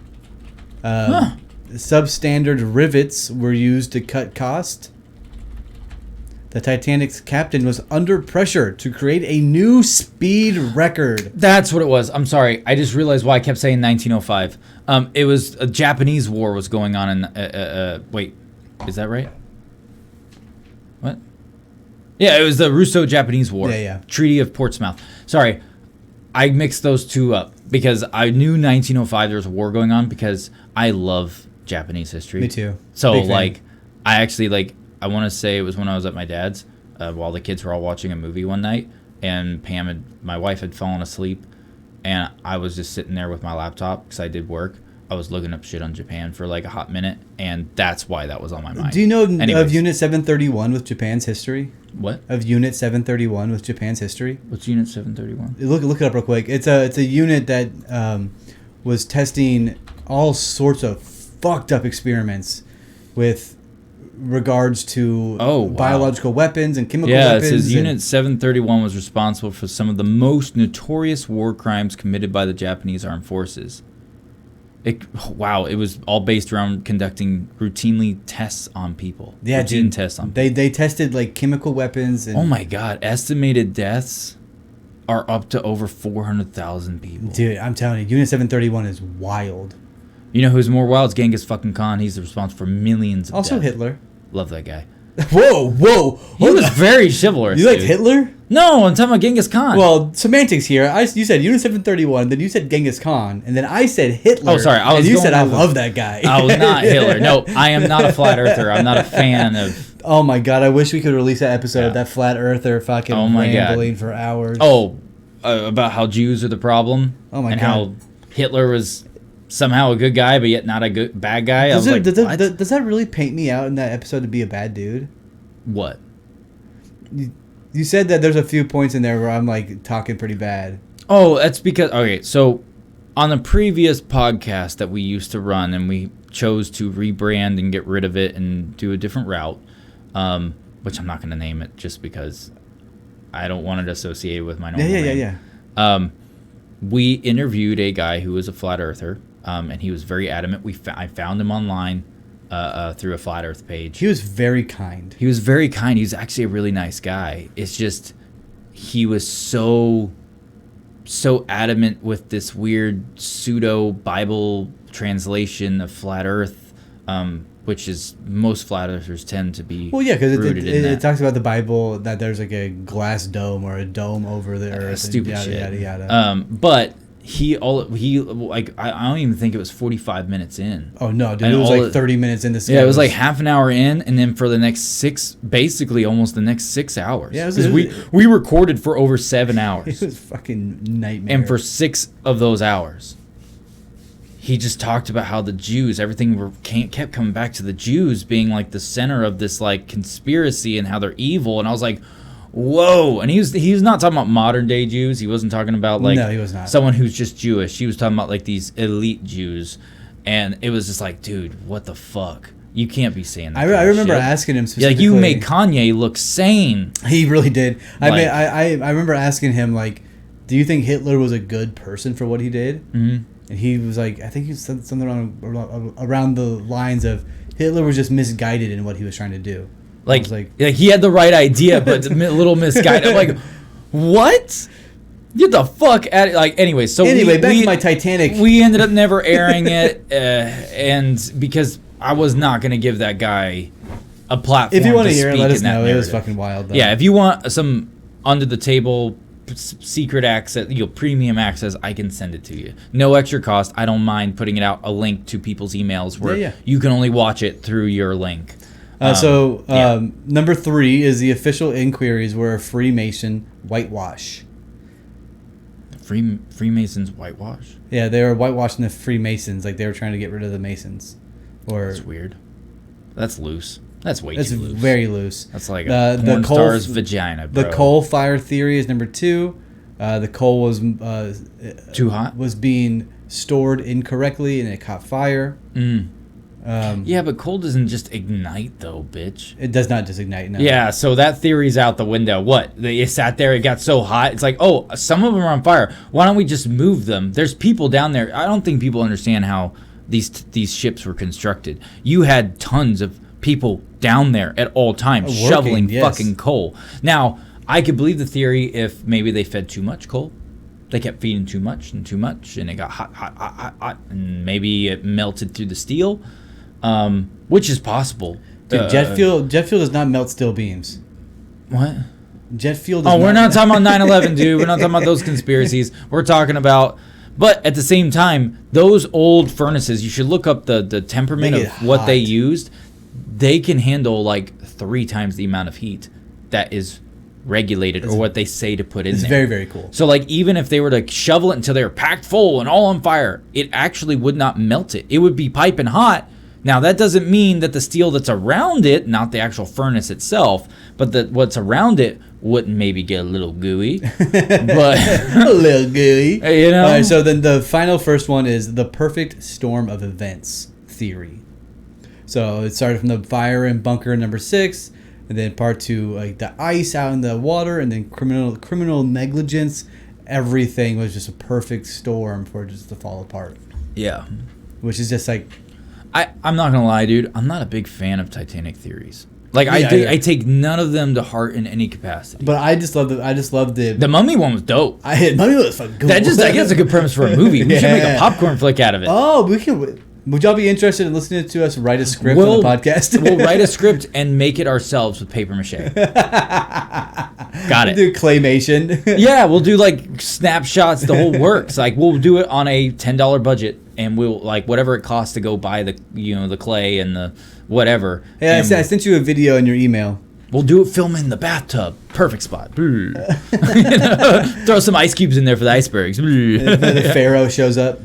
Substandard rivets were used to cut cost. The Titanic's captain was under pressure to create a new speed record. That's what it was. I'm sorry. I just realized why I kept saying 1905. It was a Japanese war was going on in... wait, is that right? What? Yeah, it was the Russo-Japanese War. Yeah. Treaty of Portsmouth. Sorry, I mixed those two up because I knew 1905 there was a war going on because I love Japanese history. Me too. So Big fan. like, I actually like. I want to say it was when I was at my dad's while the kids were all watching a movie one night, and my wife had fallen asleep, and I was just sitting there with my laptop because I did work. I was looking up shit on Japan for like a hot minute, and that's why that was on my mind. Do you know of Anyways. Unit 731 with Japan's history? What? Of Unit 731 with Japan's history? What's Unit 731? Look it up real quick. It's a unit that was testing all sorts of fucked up experiments with regards to biological weapons and chemical weapons. Yeah, it says Unit 731 was responsible for some of the most notorious war crimes committed by the Japanese armed forces. It was all based around conducting routinely tests on people. Yeah, routine tests on people. They tested like chemical weapons. And, oh my God! Estimated deaths are up to over 400,000 people. Dude, I'm telling you, Unit 731 is wild. You know who's more wild? It's Genghis fucking Khan. He's responsible for millions of Also deaths. Hitler. Love that guy. Whoa! He was very chivalrous. You liked dude. Hitler? No, I'm talking about Genghis Khan. Well, semantics here. You said Unit 731, then you said Genghis Khan, and then I said Hitler. Oh, sorry. And you said I love that guy. I was not Hitler. No, I am not a flat earther. I'm not a fan of... Oh my God, I wish we could release that episode, that flat earther fucking rambling for hours. Oh, about how Jews are the problem? Oh my and God. how Hitler was somehow a good guy, but yet not a bad guy? Does what? does that really paint me out in that episode to be a bad dude? What? You said that there's a few points in there where I'm like talking pretty bad. Oh, that's because... Okay, so on the previous podcast that we used to run, and we chose to rebrand and get rid of it and do a different route, which I'm not going to name it just because I don't want it associated with my normal name. Yeah. We interviewed a guy who was a flat earther, and he was very adamant. I found him online through a flat earth page. He was very kind. He was very kind. He was actually a really nice guy. It's just he was so adamant with this weird pseudo Bible translation of flat earth, which is most flat earthers tend to be. Well, yeah, because it talks about the Bible that there's like a glass dome or a dome over the earth. Stupid and shit. Yada yada. But he like I don't even think it was 45 minutes in. Oh no, dude! And It was like 30 minutes in this. Yeah, it was like half an hour in, and then for the next basically almost the next 6 hours. Yeah, because we recorded for over 7 hours. It was fucking nightmare. And for 6 of those hours, he just talked about how the Jews, everything kept coming back to the Jews being like the center of this like conspiracy and how they're evil. And I was like, whoa. And he was not talking about modern day Jews. He wasn't talking about like no, he was not. Someone who's just Jewish. He was talking about like these elite Jews. And it was just like, dude, what the fuck? You can't be saying that. I remember asking him specifically. Yeah, like, you made Kanye look sane. He really did. Like, I remember asking him, like, do you think Hitler was a good person for what he did? Mm-hmm. And he was like, I think he said something around the lines of Hitler was just misguided in what he was trying to do. Like he had the right idea, but a little misguided. I'm like, what? Get the fuck out of it. Like, anyway, back to my Titanic. We ended up never airing it, and because I was not going to give that guy a platform. If you want to hear it, speak let us in that know. narrative. It was fucking wild, though. Yeah, if you want some under the table secret access, premium access, I can send it to you. No extra cost. I don't mind putting it out a link to people's emails where you can only watch it through your link. Number 3 is the official inquiries were a Freemason whitewash. Freemasons whitewash? Yeah, they were whitewashing the Freemasons, like they were trying to get rid of the Masons. That's weird. That's loose. That's way too loose. That's very loose. That's like a porn star's vagina, bro. The coal fire theory is number 2. The coal was too hot. Was being stored incorrectly and it caught fire. Yeah, but coal doesn't just ignite though, bitch. It does not just ignite. No. Yeah, so that theory's out the window. What? It sat there. It got so hot. It's like, oh, some of them are on fire. Why don't we just move them? There's people down there. I don't think people understand how these ships were constructed. You had tons of people down there at all times shoveling fucking coal. Now, I could believe the theory if maybe they fed too much coal. They kept feeding too much, and it got hot, and maybe it melted through the steel, which is possible. Dude, jet fuel does not melt steel beams. What? Jet fuel does We're not talking about 9/11, dude. We're not talking about those conspiracies. We're talking about... But at the same time, those old furnaces, you should look up the temperament They of get what they hot. used. They can handle like 3 times the amount of heat that is regulated or what they say to put in It's there. very, very cool. So like even if they were to shovel it until they were packed full and all on fire, it actually would not melt it. It would be piping hot. Now that doesn't mean that the steel that's around it, not the actual furnace itself, but that what's around it wouldn't maybe get a little gooey. But A little gooey. you know. All right, so then the final first one is the perfect storm of events theory. So it started from the fire in bunker number 6, and then part 2, like the ice out in the water, and then criminal negligence. Everything was just a perfect storm for it just to fall apart, Yeah. which is just like I'm not gonna lie, dude. I'm not a big fan of Titanic theories. Like Yeah, I take none of them to heart in any capacity. But I just love the The Mummy one was dope. Money was fucking cool. That just I guess a good premise for a movie. We should make a Yeah. popcorn flick out of it. Oh, we can. Would y'all be interested in listening to us write a script on the podcast? We'll write a script and make it ourselves with paper mache. Got it. Do claymation. Yeah, we'll do like snapshots, the whole works. Like we'll do it on a $10 budget, and we'll like whatever it costs to go buy the the clay and the whatever. Yeah, and I sent you a video in your email. we'll do it. Film in the bathtub, perfect spot. You know, throw some ice cubes in there for the icebergs. The Pharaoh shows up.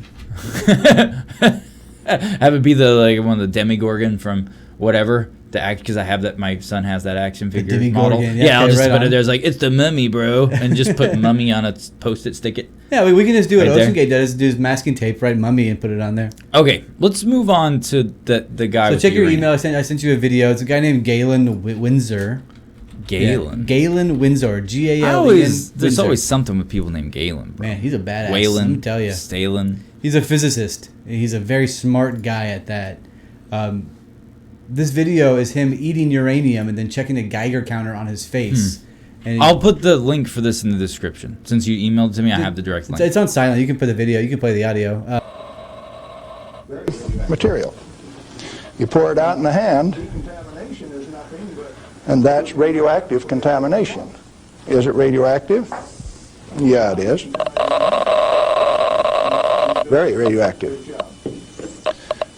Have it be one of the Demigorgon from whatever. Because I have that, my son has that action figure model. Demigorgon, Yeah, I'll okay, just right put it on. there's like it's the mummy, bro, and just put mummy on a post-it, stick it. Yeah, we can just do what Right there. OceanGate does. Do masking tape, write mummy, and put it on there. Okay, let's move on to the guy. So with check the your uranium. email. I sent you a video. It's a guy named Galen Windsor. Galen. Yeah, Galen Windsor. There's Windsor. always something with people named Galen. Bro. Man, he's a badass. Waylon, Let me tell you. Stalin. He's a physicist. He's a very smart guy at that. This video is him eating uranium and then checking the Geiger counter on his face. And I'll put the link for this in the description. Since you emailed it to me, I have the direct link. it's on silent. You can put the video. You can play the audio. Material. You pour it out in the hand, and that's radioactive contamination. Is it radioactive? Yeah, it is. Very radioactive.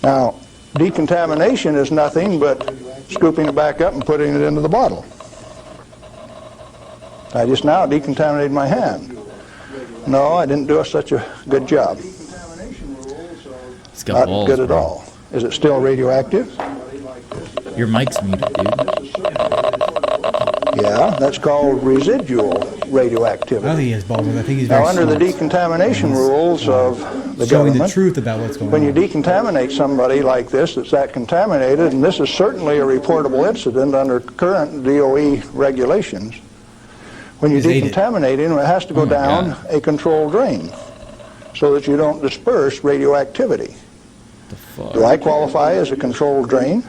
Now, decontamination is nothing but scooping it back up and putting it into the bottle. I just now decontaminated my hand. No, I didn't do such a good job. It's got Not balls, good at bro. all. Is it still radioactive? Your mic's muted, dude. Yeah, that's called residual I don't radioactivity. think he has balls. I think he's very Now, under the smart. decontamination rules of the Showing the government, truth about what's going when you on. decontaminate somebody like this that's that contaminated, and this is certainly a reportable incident under current DOE regulations, when you He's ate it. decontaminate him, it has to go Oh my down God. a controlled drain so that you don't disperse radioactivity. The fuck? Do I qualify as a controlled drain?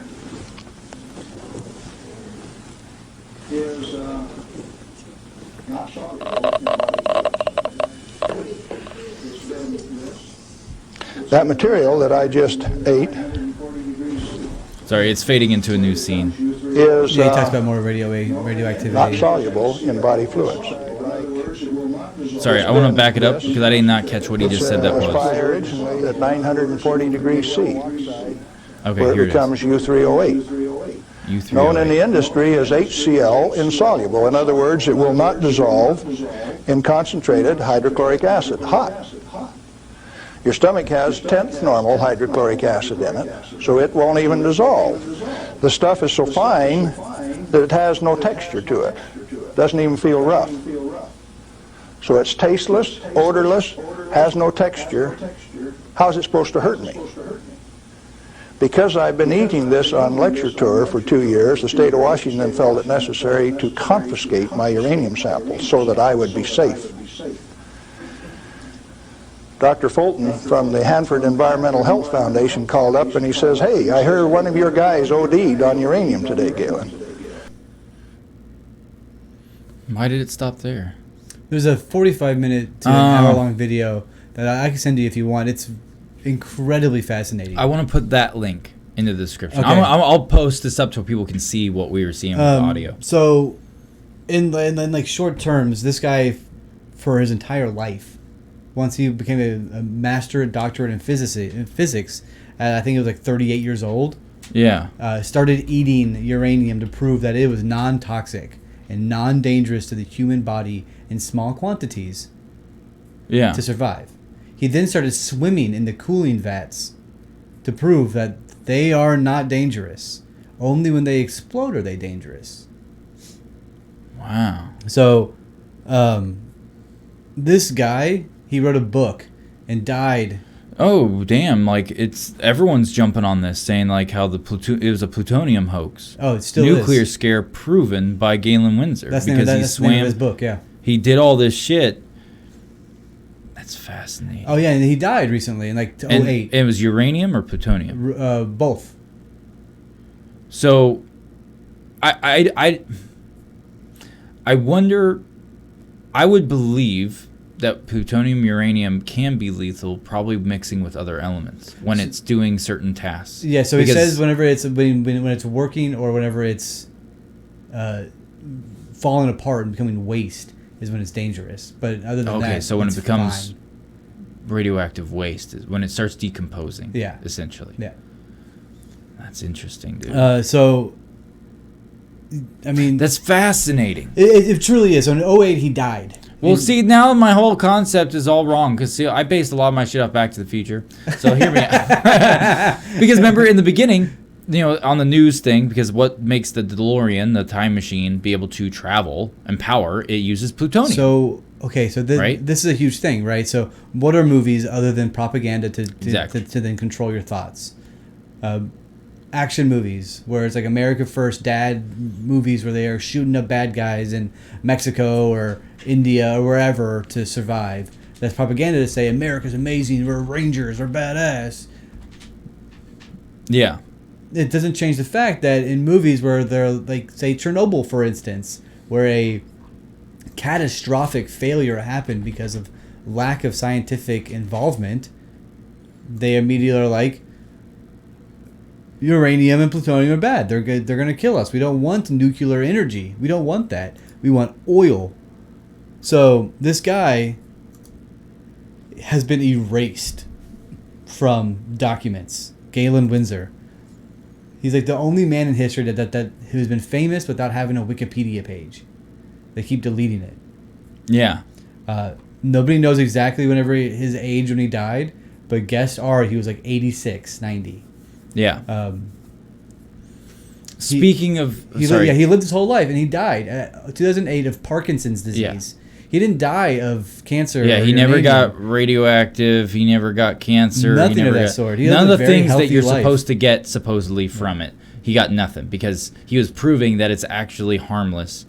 That material that I just ate Sorry, it's fading into a new scene. is Yeah, he talks about more radioactivity. not soluble in body fluids. Sorry, I want to back it up because I did not catch what he just said that It's was. fired at 940 degrees C, Okay, where here it it is. becomes U3O8. U3. Known in the industry as HCl insoluble. In other words, it will not dissolve in concentrated hydrochloric acid, hot. Your stomach has 10th normal hydrochloric acid in it, so it won't even dissolve. The stuff is so fine that it has no texture to it. Doesn't even feel rough. So it's tasteless, odorless, has no texture. How's it supposed to hurt me? Because I've been eating this on lecture tour for 2 years, the state of Washington felt it necessary to confiscate my uranium samples so that I would be safe. Dr. Fulton from the Hanford Environmental Health Foundation called up and he says, "Hey, I heard one of your guys OD'd on uranium today, Galen." Why did it stop there? There's a 45-minute to an hour-long video that I can send you if you want. It's incredibly fascinating. I want to put that link in the description. Okay. I'll post this up so people can see what we were seeing with the audio. So, in like short terms, this guy, for his entire life, once he became a master doctorate in physics, I think it was like 38 years old. Yeah. Started eating uranium to prove that it was non-toxic and non-dangerous to the human body in small quantities Yeah. to survive. He then started swimming in the cooling vats to prove that they are not dangerous. Only when they explode are they dangerous. Wow. So, this guy, he wrote a book and died. Oh, damn. Like, everyone's jumping on this, saying, like, how it was a plutonium hoax. Oh, it still Nuclear is. scare proven by Galen Windsor. That's because that's the name of his book, yeah. He did all this shit. That's fascinating. Oh, yeah, and he died recently in like And 08. it was uranium or plutonium? Both. So, I wonder. I would believe that plutonium uranium can be lethal, probably mixing with other elements when it's doing certain tasks. Yeah, so he says whenever it's when it's working or whenever it's falling apart and becoming waste is when it's dangerous. But other than that, okay, so when it it's becomes fine. radioactive waste is when it starts decomposing. Yeah. essentially. Yeah. That's interesting, dude. So, I mean, That's fascinating. it truly is. So in 08, he died. Well, see, now my whole concept is all wrong because I based a lot of my shit off Back to the Future. So hear me out. Because remember in the beginning, on the news thing, because what makes the DeLorean, the time machine, be able to travel and power, it uses plutonium. So, okay, so Right? this is a huge thing, right? So what are movies other than propaganda to Exactly. to then control your thoughts? Action movies, where it's like America First dad movies where they are shooting up bad guys in Mexico or India or wherever to survive. That's propaganda to say America's amazing, we're Rangers, we're badass. Yeah. It doesn't change the fact that in movies where they're like, say Chernobyl, for instance, where a catastrophic failure happened because of lack of scientific involvement, they immediately are like, uranium and plutonium are bad. They're good. They're going to kill us. We don't want nuclear energy. We don't want that. We want oil. So this guy has been erased from documents. Galen Windsor. He's like the only man in history that who's been famous without having a Wikipedia page. They keep deleting it. Yeah. Nobody knows exactly his age when he died, but guess he was like 86, 90. Yeah. Speaking of... He lived his whole life, and he died 2008 of Parkinson's disease. He didn't die of cancer. Yeah, or he never uranium. got radioactive. He never got cancer. Nothing of that sort. He None lived of a the very things that healthy you're life. supposed to get supposedly from it. He got nothing because he was proving that it's actually harmless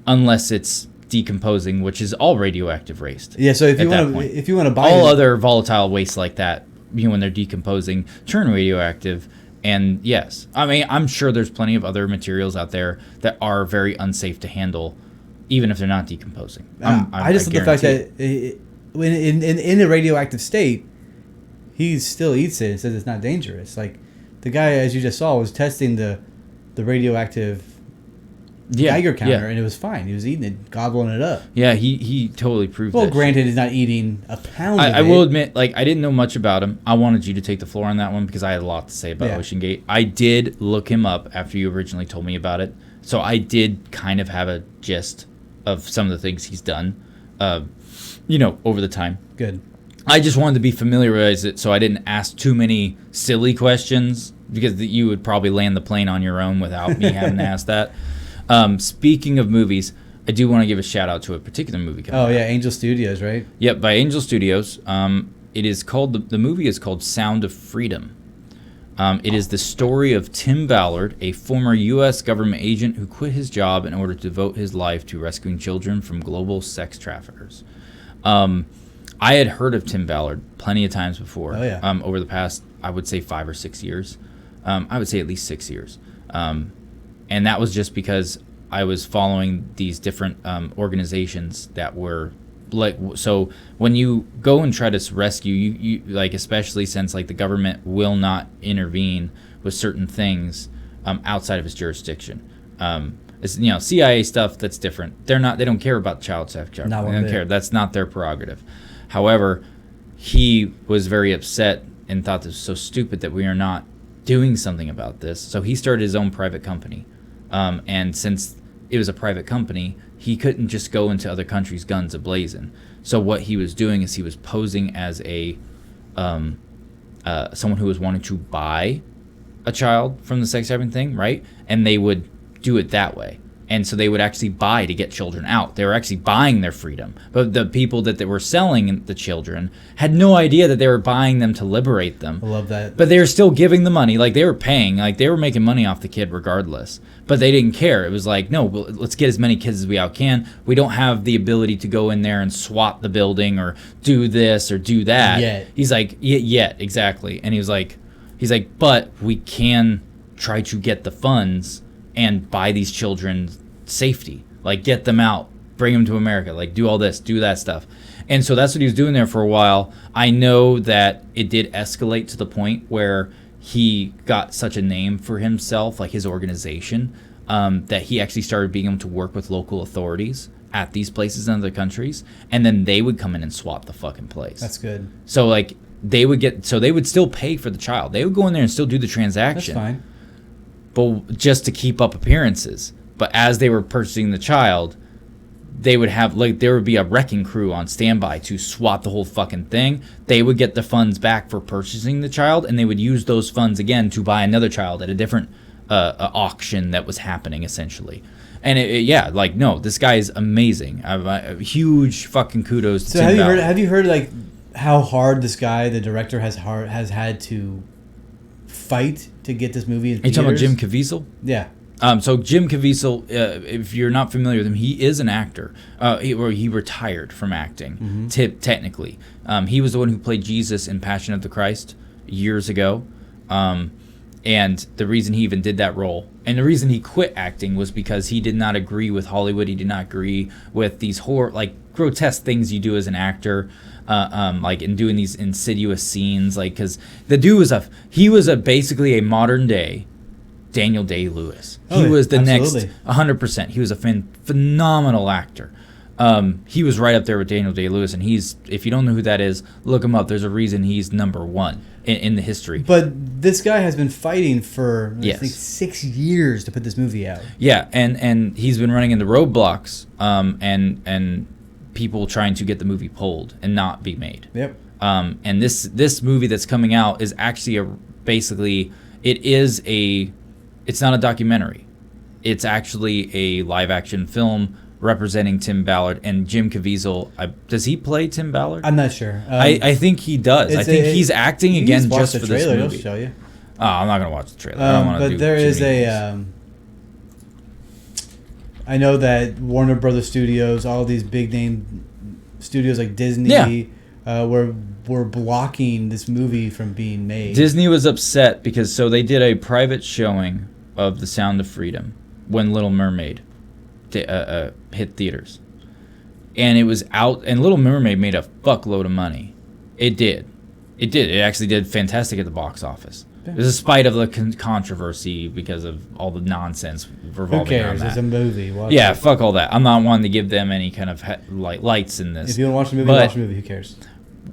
unless it's decomposing, which is all radioactive waste. Yeah, so if at you that want point. if you want to buy all it, other volatile waste like that, when they're decomposing, turn radioactive. And yes, I mean, I'm sure there's plenty of other materials out there that are very unsafe to handle, even if they're not decomposing. I just love the fact guarantee that when in a radioactive state, he still eats it and says it's not dangerous. Like the guy, as you just saw, was testing the radioactive Geiger counter, and it was fine. He was eating it, gobbling it up. Yeah, he totally proved Well, that granted, he's not eating a pound of it. I will admit, like, I didn't know much about him. I wanted you to take the floor on that one because I had a lot to say about OceanGate. I did look him up after you originally told me about it. So I did kind of have a gist of some of the things he's done, over the time. Good. I just wanted to be familiarized it so I didn't ask too many silly questions because you would probably land the plane on your own without me having to ask that. Speaking of movies, I do want to give a shout out to a particular movie coming out. Angel Studios, right? Yep, by Angel Studios. It is called the movie is called Sound of Freedom. It is the story of Tim Ballard, a former U.S. government agent who quit his job in order to devote his life to rescuing children from global sex traffickers. I had heard of Tim Ballard plenty of times before. Oh, yeah. Over the past, I would say 5 or 6 years. I would say at least 6 years. And that was just because I was following these different organizations that were like, so when you go and try to rescue, you like, especially since like the government will not intervene with certain things outside of its jurisdiction. It's, you know, CIA stuff, that's different. They don't care about child sex trafficking. Not one They don't bit. care. That's not their prerogative. However, he was very upset and thought this was so stupid that we are not doing something about this. So he started his own private company. And since it was a private company, he couldn't just go into other countries guns a-blazing. So what he was doing is he was posing as a someone who was wanting to buy a child from the sex trafficking thing, right? And they would do it that way. And so they would actually buy to get children out. They were actually buying their freedom. But the people that they were selling the children had no idea that they were buying them to liberate them. I love that. But they were still giving the money. Like, they were paying. Like, they were making money off the kid regardless. But they didn't care. It was like, no, well, let's get as many kids as we out can. We don't have the ability to go in there and SWAT the building or do this or do that. Yet. He's like, yet, exactly. And he's like, but we can try to get the funds and buy these children safety, like get them out, bring them to America, like do all this, do that stuff. And so that's what he was doing there for a while. I know that it did escalate to the point where he got such a name for himself, like his organization, that he actually started being able to work with local authorities at these places in other countries, and then they would come in and swap the fucking place. That's good. So like they would still pay for the child. They would go in there and still do the transaction. That's fine. But just to keep up appearances. But as they were purchasing the child, they would have, like, there would be a wrecking crew on standby to swat the whole fucking thing. They would get the funds back for purchasing the child, and they would use those funds again to buy another child at a different auction that was happening, essentially. And no, this guy is amazing. Huge fucking kudos to So Tim have you heard like how hard this guy, the director, has had to fight to get this movie in Are you talking about theaters? Jim Caviezel? Yeah. So Jim Caviezel, if you're not familiar with him, he is an actor. He retired from acting, technically. He was the one who played Jesus in Passion of the Christ years ago. And the reason he even did that role, and the reason he quit acting, was because he did not agree with Hollywood. He did not agree with these grotesque things you do as an actor, like in doing these insidious scenes. Like, because the dude was basically a modern day Daniel Day-Lewis. He was the absolutely. next 100%. He was a phenomenal actor. He was right up there with Daniel Day-Lewis, and if you don't know who that is, look him up. There's a reason he's number one in the history. But this guy has been fighting for I Yes. think 6 years to put this movie out. Yeah, and he's been running into roadblocks, and people trying to get the movie pulled and not be made. Yep. And this movie that's coming out is actually it's not a documentary. It's actually a live action film representing Tim Ballard and Jim Caviezel. Does he play Tim Ballard? I'm not sure. I think he does. I think he's acting you again watch just the for this trailer, movie. It'll show you. Oh, I'm not gonna watch the trailer. I don't want to do. But there too is many a. I know that Warner Brothers Studios, all these big name studios like Disney, were blocking this movie from being made. Disney was upset because they did a private showing of The Sound of Freedom when Little Mermaid hit theaters, and it was out, and Little Mermaid made a fuckload of money. It did. It actually did fantastic at the box office. Despite of the controversy because of all the nonsense revolving Who cares? around that. It's a movie. Watch Yeah, it. fuck all that. I'm not wanting to give them any kind of lights in this. If you don't watch the movie, But watch the movie. Who cares?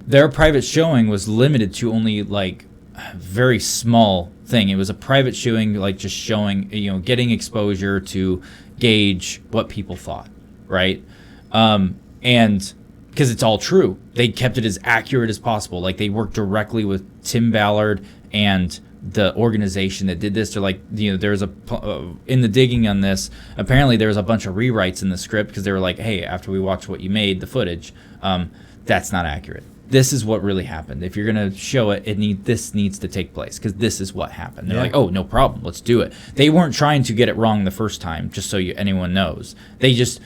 their private showing was limited to only like a very small thing. It was a private showing, like just showing, getting exposure to gauge what people thought, right? And because it's all true, they kept it as accurate as possible. Like, they worked directly with Tim Ballard and the organization that did this. They're like, there's in the digging on this, apparently there was a bunch of rewrites in the script because they were like, hey, after we watched what you made, the footage, that's not accurate. This is what really happened. If you're going to show it, this needs to take place because this is what happened. They're like, oh, no problem. Let's do it. They weren't trying to get it wrong the first time, just so anyone knows. They just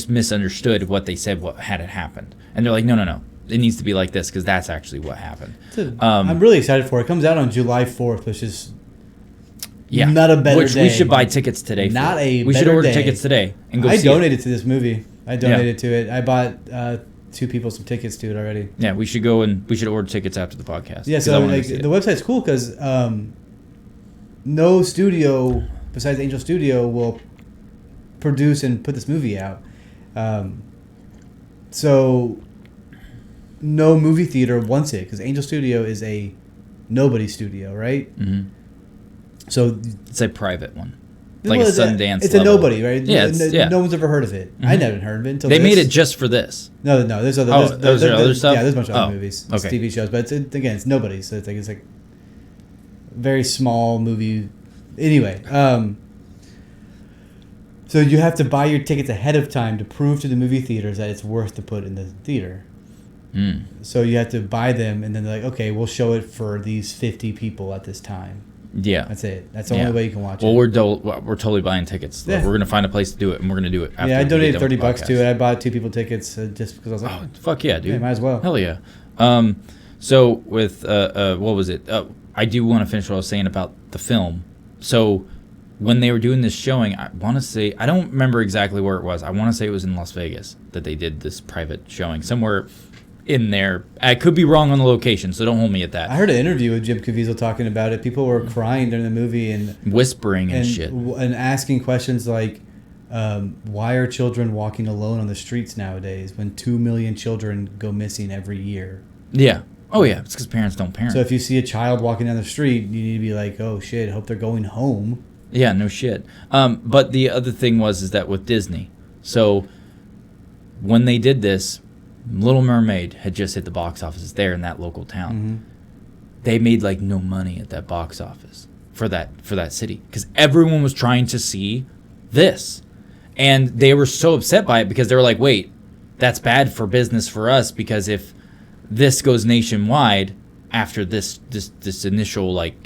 misunderstood what they said, what had happened. And they're like, no. It needs to be like this because that's actually what happened. I'm really excited for it. It comes out on July 4th, which is Yeah, not a better day. We should buy tickets today. We should order day. tickets today and go I see donated to this movie. I donated Yeah. to it. I bought 2 people some tickets to it already. Yeah, we should go and we should order tickets after the podcast. Yeah, 'cause I so wanna like see it. the website's cool because no studio besides Angel Studio will produce and put this movie out. So no movie theater wants it because Angel Studio is a nobody studio, right? Mm-hmm. So It's a private one. Like well, a Sundance it's level. a nobody, right? Yeah, it's- No one's ever heard of it. I never heard of it until They made this. it just for this. No, there's other. Oh, there's there other stuff? Yeah, there's a bunch of other Oh, movies, it's okay. TV shows, but it's nobody. So it's like very small movie. Anyway, so you have to buy your tickets ahead of time to prove to the movie theaters that it's worth to put in the theater. Mm. So you have to buy them, and then they're like, okay, we'll show it for these 50 people at this time. Yeah. That's it. That's the only way you can watch Well, it. we're totally buying tickets. Yeah. We're gonna find a place to do it, and we're gonna do it. After Yeah, I we get donated done with the $30 to podcast. it. I bought 2 people tickets just because I was like, Oh, fuck yeah, dude. yeah, might as well. Hell yeah. So with what was it? I do want to finish what I was saying about the film. So when they were doing this showing, I want to say, I don't remember exactly where it was. I want to say it was in Las Vegas that they did this private showing somewhere in there. I could be wrong on the location, so don't hold me at that. I heard an interview with Jim Caviezel talking about it. People were crying during the movie and Whispering and shit. and asking questions like, why are children walking alone on the streets nowadays when 2 million children go missing every year? Yeah. Oh yeah, it's because parents don't parent. So if you see a child walking down the street, you need to be like, oh shit, I hope they're going home. Yeah, no shit. But the other thing is that with Disney, so when they did this, Little Mermaid had just hit the box office there in that local town. Mm-hmm. They made like no money at that box office for that city because everyone was trying to see this, and they were so upset by it because they were like, wait, that's bad for business for us because if this goes nationwide after this initial like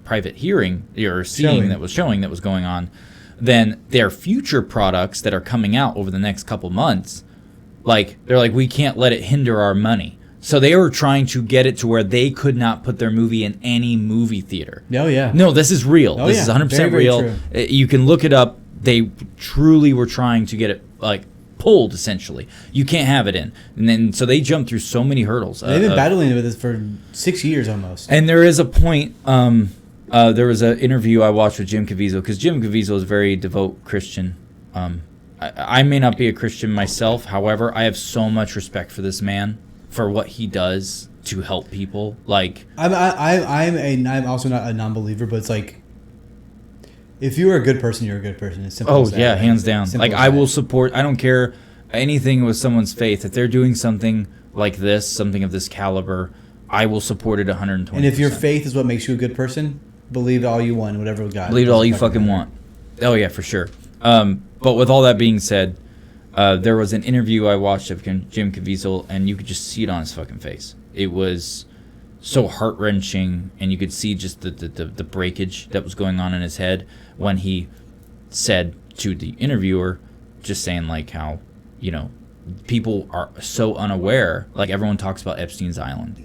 private hearing or seeing that was going on, then their future products that are coming out over the next couple months, like they're like, we can't let it hinder our money. So they were trying to get it to where they could not put their movie in any movie theater. Oh yeah. No, this is real. Oh, This yeah. is 100% Very, very real. true. You can look it up. They truly were trying to get it like pulled essentially. You can't have it in. And then so they jumped through so many hurdles. They've been battling with this for 6 years almost. And there is a point. There was an interview I watched with Jim Caviezel because Jim Caviezel is a very devout Christian. I may not be a Christian myself. However, I have so much respect for this man for what he does to help people. Like I'm also not a non-believer, but it's like, if you are a good person, you're a good person. It's simple. oh as that, yeah, right? hands down. Simple Like as I that. will support. I don't care anything with someone's faith. If they're doing something like this, something of this caliber, I will support it 120%. And if your faith is what makes you a good person, believe all you want, whatever God. Believe it all you doesn't fucking matter. want. Oh yeah, for sure. But with all that being said, there was an interview I watched of Jim Caviezel, and you could just see it on his fucking face. It was so heart wrenching, and you could see just the breakage that was going on in his head when he said to the interviewer, just saying like how, you know, people are so unaware. Like everyone talks about Epstein's Island.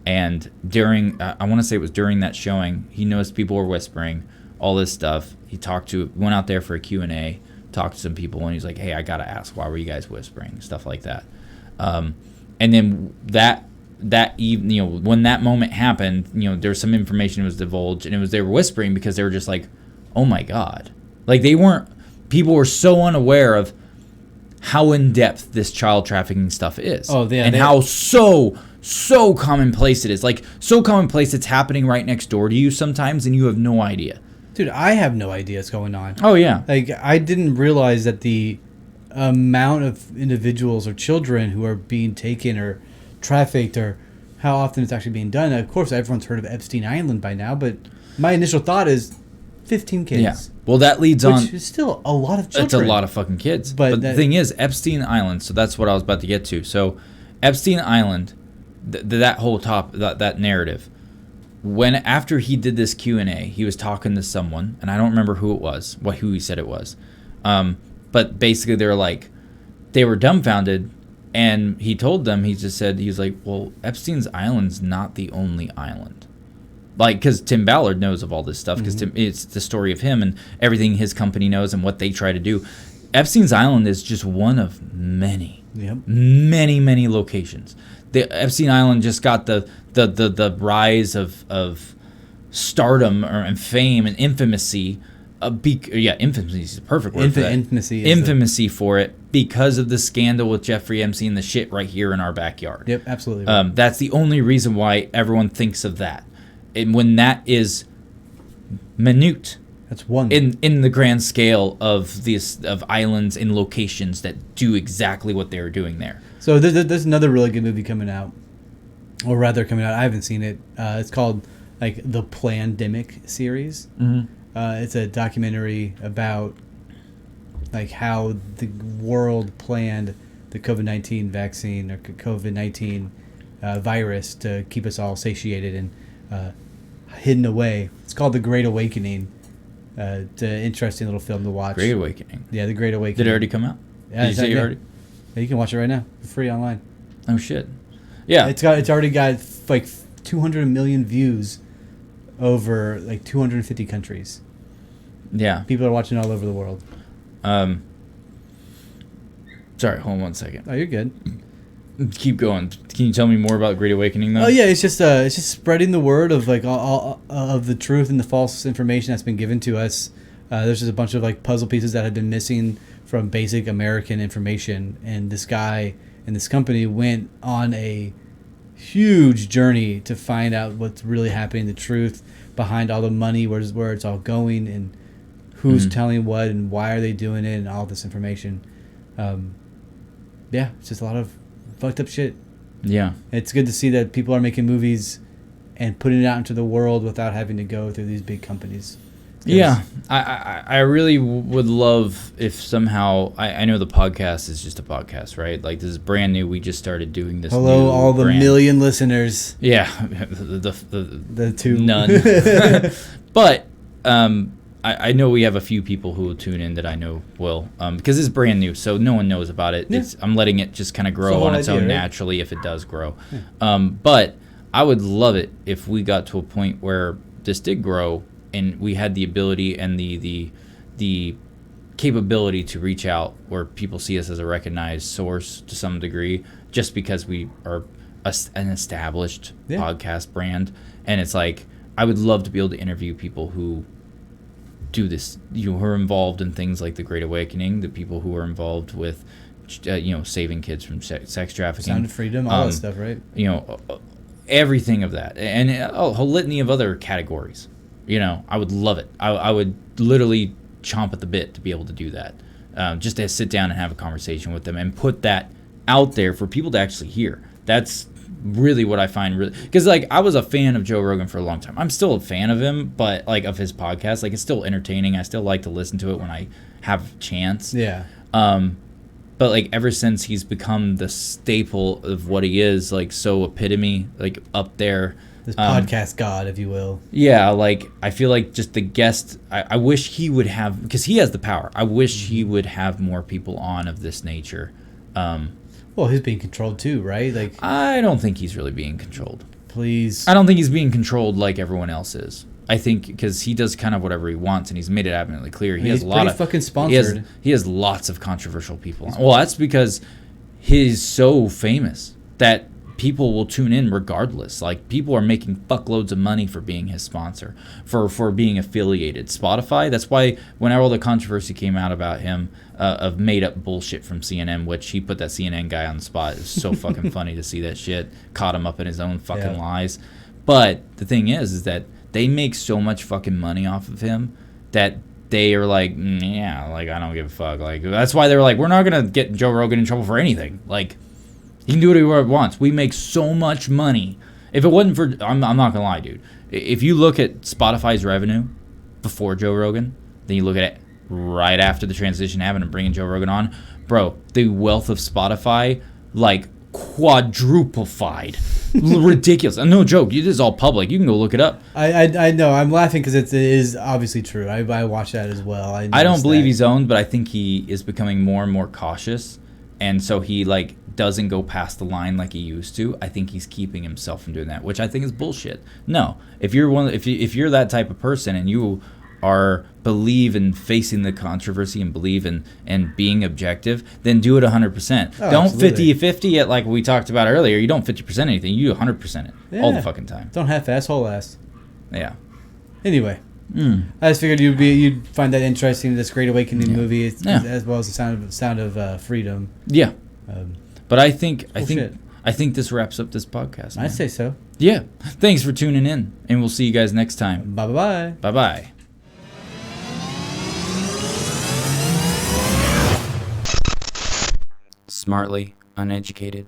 And during, I want to say it was during that showing, he noticed people were whispering, all this stuff. He went out there for a Q&A, talked to some people, and he's like, hey, I got to ask, why were you guys whispering? Stuff like that. And then that evening, you know, when that moment happened, you know, there was some information that was divulged, and they were whispering because they were just like, oh my God. Like people were so unaware of how in-depth this child trafficking stuff is. Oh, yeah. And how so commonplace it is. Like, so commonplace it's happening right next door to you sometimes, and you have no idea. Dude, I have no idea what's going on. Oh, yeah. Like, I didn't realize that the amount of individuals or children who are being taken or trafficked, or how often it's actually being done. Of course, everyone's heard of Epstein Island by now, but my initial thought is 15 kids. Yeah. Well, that leads on. Which is still a lot of children. It's a lot of fucking kids. But the thing is, Epstein Island, so that's what I was about to get to. So, Epstein Island, that whole that narrative, after he did this Q&A, he was talking to someone, and I don't remember who it was, who he said it was. But basically, they were dumbfounded, and he told them, he was like, well, Epstein's Island's not the only island. Like, because Tim Ballard knows of all this stuff, because it's the story of him and everything his company knows and what they try to do. Epstein's Island is just one of many, many locations. The Epstein Island just got the rise of stardom and fame and infamousy. Infamousy is the perfect word for that. Infamousy for it because of the scandal with Jeffrey Epstein, the shit right here in our backyard. Yep, absolutely. Right. That's the only reason why everyone thinks of that. And when that is minute, that's one in the grand scale of islands and locations that do exactly what they were doing there. So there's another really good movie coming out, or rather coming out. I haven't seen it. It's called like the Plandemic series. Mm-hmm. It's a documentary about like how the world planned the COVID-19 vaccine or COVID-19 virus to keep us all satiated and hidden away. It's called The Great Awakening. It's an interesting little film to watch. Great Awakening. Yeah, The Great Awakening. Did it already come out? Yeah, Did you say you already? Yeah, you can watch it right now for free online. Oh shit. Yeah. It's already got like 200 million views over like 250 countries. Yeah. People are watching all over the world. Sorry, hold on 1 second. Oh, you're good. Keep going. Can you tell me more about Great Awakening though? Oh yeah, it's just spreading the word of like all of the truth and the false information that's been given to us. There's just a bunch of like puzzle pieces that have been missing from basic American information, and this guy and this company went on a huge journey to find out what's really happening, the truth behind all the money, where it's all going, and who's telling what, and why are they doing it, and all this information. Yeah, it's just a lot of fucked up shit. Yeah. It's good to see that people are making movies and putting it out into the world without having to go through these big companies. Yeah, I really would love if somehow I know the podcast is just a podcast, right? Like this is brand new. We just started doing this. Hello, new all the brand. million listeners. Yeah, the two none. But I know we have a few people who will tune in that I know will because it's brand new, so no one knows about it. Yeah. I'm letting it just kind of grow on its own naturally if it does grow. Yeah. But I would love it if we got to a point where this did grow. And we had the ability and the capability to reach out where people see us as a recognized source to some degree, just because we are an established podcast brand. And it's like I would love to be able to interview people who do this, who are involved in things like the Great Awakening, the people who are involved with, saving kids from sex trafficking, Sound of Freedom, all that stuff, right? Everything of that, and a whole litany of other categories. I would love it. I would literally chomp at the bit to be able to do that. Just to sit down and have a conversation with them and put that out there for people to actually hear. That's really what I find really... Because, I was a fan of Joe Rogan for a long time. I'm still a fan of him, but, of his podcast. It's still entertaining. I still like to listen to it when I have a chance. Yeah. But, ever since he's become the staple of what he is, so epitome, up there... This podcast god, if you will. Yeah, I feel like just the guest, I wish he would have, because he has the power. I wish he would have more people on of this nature. Well, he's being controlled too, right? I don't think he's really being controlled. Please. I don't think he's being controlled like everyone else is. I think because he does kind of whatever he wants, and he's made it abundantly clear. He has a lot of fucking sponsored. He has lots of controversial people on. Well, that's because he's so famous that people will tune in regardless. People are making fuckloads of money for being his sponsor, for being affiliated. Spotify, that's why whenever all the controversy came out about him, of made up bullshit from CNN, which he put that CNN guy on the spot. It was so fucking funny to see that shit. Caught him up in his own fucking lies. But the thing is that they make so much fucking money off of him that they are I don't give a fuck. That's why they're we're not gonna get Joe Rogan in trouble for anything. He can do what he wants. We make so much money. If it wasn't for... I'm not going to lie, dude. If you look at Spotify's revenue before Joe Rogan, then you look at it right after the transition happened and bringing Joe Rogan on, bro, the wealth of Spotify, quadruplified. Ridiculous. No joke. It is all public. You can go look it up. I know. I'm laughing because it is obviously true. I watch that as well. I don't believe he's owned, but I think he is becoming more and more cautious. And so he doesn't go past the line like he used to. I think he's keeping himself from doing that, which I think is bullshit. No, if you're if you're that type of person and you believe in facing the controversy and believe in and being objective, then do it 100%. Oh, Don't absolutely. 50-50 it like we talked about earlier. You don't 50% anything. You do 100% it all the Yeah. fucking time. Don't half-ass, whole-ass. Yeah. Anyway, I just figured you'd find that interesting. This Great Awakening movie, as well as the Sound of Freedom. Yeah. But I think shit. this wraps up this podcast. Man. I'd say so. Yeah. Thanks for tuning in, and we'll see you guys next time. Bye bye. Bye bye. Smartly uneducated.